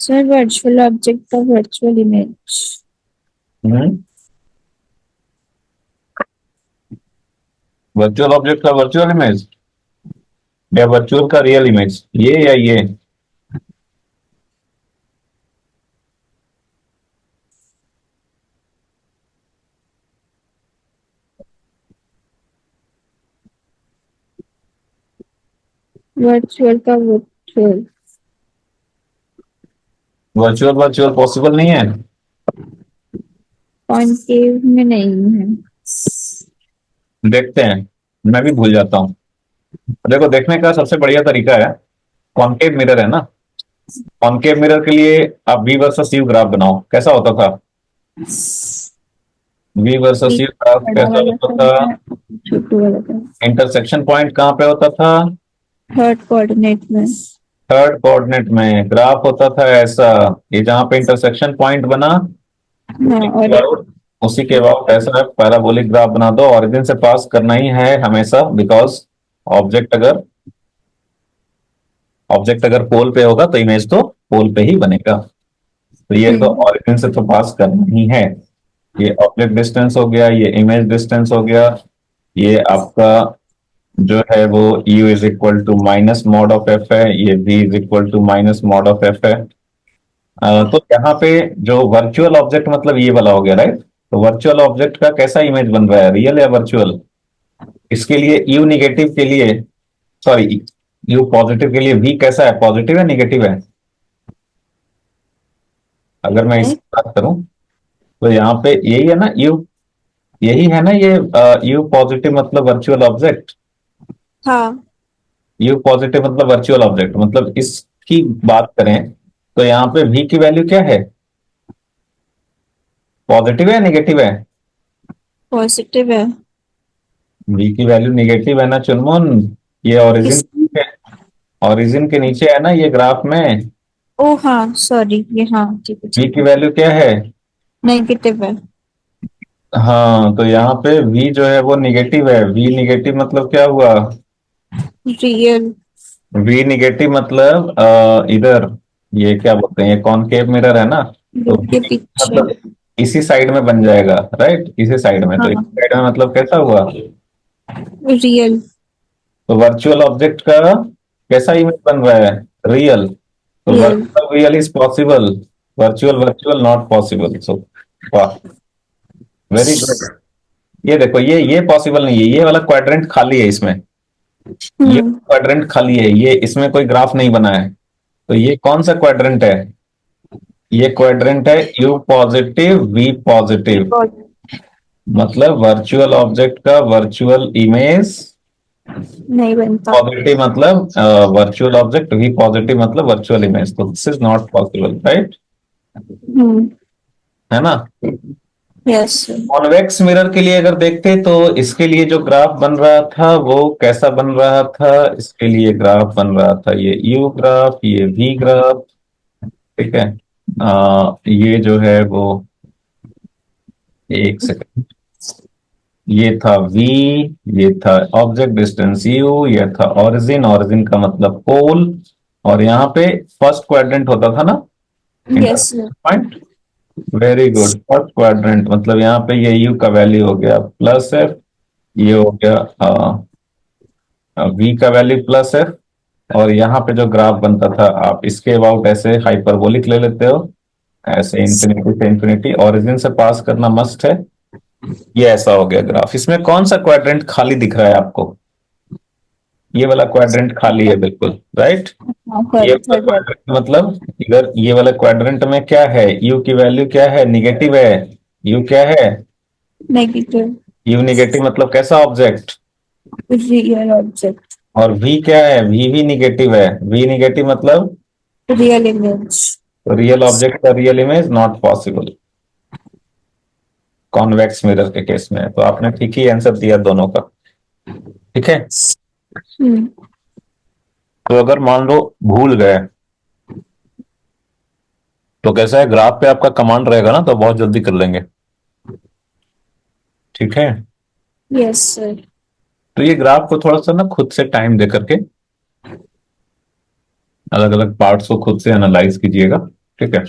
Speaker 2: Sir virtual object का virtual image.
Speaker 1: Virtual object का वर्चुअल इमेज या वर्चुअल का रियल इमेज, ये या ये?
Speaker 2: वर्चुअल का वर्चुअल।
Speaker 1: वर्चुअल वर्चुअल पॉसिबल नहीं है।
Speaker 2: कॉनकेव में नहीं है।
Speaker 1: देखते हैं, मैं भी भूल जाता हूँ। देखो, देखने का सबसे बढ़िया तरीका है, कॉनकेव मिरर है ना, कॉनकेव मिरर के लिए आप वी वर्सेस यू ग्राफ बनाओ। कैसा होता था वी वर्सेस
Speaker 2: एक
Speaker 1: यू ग्राफ?
Speaker 2: बड़ा
Speaker 1: कैसा
Speaker 2: वाला
Speaker 1: होता था?
Speaker 2: था, छोटू वाला था।
Speaker 1: इंटरसेक्शन पॉइंट कहाँ पे होता था?
Speaker 2: थर्ड कोऑर्डिनेट में।
Speaker 1: थर्ड कोऑर्डिनेट में ग्राफ होता था ऐसा, ये जहाँ पे इंटरसेक्शन पॉइंट बना,
Speaker 2: हाँ, और
Speaker 1: उसी के बाद ऐसा पैराबोलिक ग्राफ बना दो। ऑरिजिन से पास करना ही है हमेशा, बिकॉज ऑब्जेक्ट अगर ऑब्जेक्ट अगर पोल पे होगा तो इमेज तो पोल पे ही बनेगा। तो ये तो ऑरिजिन से तो पास करना ही है। ये ऑब्जेक्ट डिस्टेंस हो गया, ये इमेज डिस्टेंस हो गया, ये आपका जो है वो u is equal to minus mod of F है, ये v is equal to minus mod of F है। तो यहाँ पे जो वर्चुअल ऑब्जेक्ट मतलब ये वाला हो गया, राइट? तो वर्चुअल ऑब्जेक्ट का कैसा इमेज बन रहा है, रियल या वर्चुअल? इसके लिए यू निगेटिव के लिए, सॉरी, यू पॉजिटिव के लिए v कैसा है, पॉजिटिव है निगेटिव है? अगर मैं इसकी बात करूं तो यहाँ पे यही है ना यू, यही है ना ये यू पॉजिटिव मतलब वर्चुअल ऑब्जेक्ट।
Speaker 2: हाँ,
Speaker 1: यू पॉजिटिव मतलब वर्चुअल ऑब्जेक्ट, मतलब इसकी बात करें तो यहाँ पे v की वैल्यू क्या है, पॉजिटिव है नेगेटिव है?
Speaker 2: पॉजिटिव है।
Speaker 1: v की वैल्यू नेगेटिव है ना चुनमुन? ये
Speaker 2: किस
Speaker 1: ओरिजिन के नीचे है ना ये ग्राफ में,
Speaker 2: ओ हाँ, सॉरी, ये हाँ, ठीक है
Speaker 1: v
Speaker 2: ठीक
Speaker 1: की
Speaker 2: है।
Speaker 1: वैल्यू क्या है?
Speaker 2: नेगेटिव है।
Speaker 1: हाँ, तो यहाँ पे v जो है वो निगेटिव है। v निगेटिव मतलब क्या हुआ?
Speaker 2: रियल।
Speaker 1: v निगेटिव मतलब इधर, ये क्या बोलते हैं, ये कॉनकेव मिरर है ना, तो
Speaker 2: के
Speaker 1: v
Speaker 2: पीछे।
Speaker 1: मतलब इसी साइड में बन जाएगा, राइट? इसी साइड में, तो इस
Speaker 2: हाँ,
Speaker 1: साइड में मतलब कैसा हुआ?
Speaker 2: रियल।
Speaker 1: तो वर्चुअल ऑब्जेक्ट का कैसा इमेज बन रहा है, रियल। तो
Speaker 2: real.
Speaker 1: Virtual real is possible, virtual virtual not possible. So वाह, वेरी गुड। ये देखो, ये पॉसिबल नहीं है, ये वाला क्वाड्रेंट खाली है इसमें, ये
Speaker 2: हम्म।
Speaker 1: क्वाड्रेंट खाली है, ये इसमें कोई ग्राफ नहीं बना है। तो ये कौन सा क्वाड्रेंट है? ये क्वाड्रेंट है यू पॉजिटिव वी पॉजिटिव, मतलब वर्चुअल ऑब्जेक्ट का वर्चुअल इमेज
Speaker 2: नहीं बनता।
Speaker 1: पॉजिटिव मतलब वर्चुअल ऑब्जेक्ट, वी पॉजिटिव मतलब वर्चुअल इमेज। तो this is not possible, right?
Speaker 2: हम्म।
Speaker 1: है ना?
Speaker 2: यस।
Speaker 1: कॉन्वेक्स मिरर के लिए अगर देखते तो इसके लिए जो ग्राफ बन रहा था वो कैसा बन रहा था? इसके लिए ग्राफ बन रहा था ये यू ग्राफ, ये वी ग्राफ, ठीक है। ये जो है वो, एक सेकंड, ये था v, ये था ऑब्जेक्ट डिस्टेंस u, ये था ओरिजिन, ओरिजिन का मतलब पोल, और यहाँ पे फर्स्ट क्वाड्रेंट होता था ना,
Speaker 2: yes.
Speaker 1: Point. Very good, first quadrant मतलब यहाँ पे ये u का वैल्यू हो गया प्लस एफ, ये हो गया v का वैल्यू प्लस एफ, और यहाँ पे जो ग्राफ बनता था आप इसके अबाउट ऐसे हाइपरबोलिक ले लेते हो, ऐसे इंफिनिटी से इंफिनिटी, ओरिजिन से पास करना मस्ट है। ये ऐसा हो गया ग्राफ। इसमें कौन सा क्वाड्रेंट खाली दिख रहा है आपको? ये वाला क्वाड्रेंट खाली है बिल्कुल, राइट? ये वाला
Speaker 2: थर्ड वाला।
Speaker 1: क्वाड्रेंट मतलब इधर ये वाला क्वाड्रेंट में क्या है, यू की वैल्यू क्या है, निगेटिव है। यू क्या है?
Speaker 2: नेगेटिव।
Speaker 1: यू निगेटिव मतलब कैसा ऑब्जेक्ट?
Speaker 2: Real object.
Speaker 1: और वी क्या है, वी भी निगेटिव है। वी निगेटिव मतलब
Speaker 2: रियल इमेज।
Speaker 1: रियल ऑब्जेक्ट का real image not possible convex mirror के केस में। तो आपने ठीक ही आंसर दिया दोनों का, ठीक है।
Speaker 2: हम्म।
Speaker 1: तो अगर मान लो भूल गए तो कैसा है, ग्राफ पे आपका कमांड रहेगा ना, तो बहुत जल्दी कर लेंगे, ठीक है।
Speaker 2: Yes sir.
Speaker 1: तो ये ग्राफ को थोड़ा सा ना खुद से टाइम दे करके अलग अलग पार्ट्स को खुद से एनालाइज कीजिएगा, ठीक है।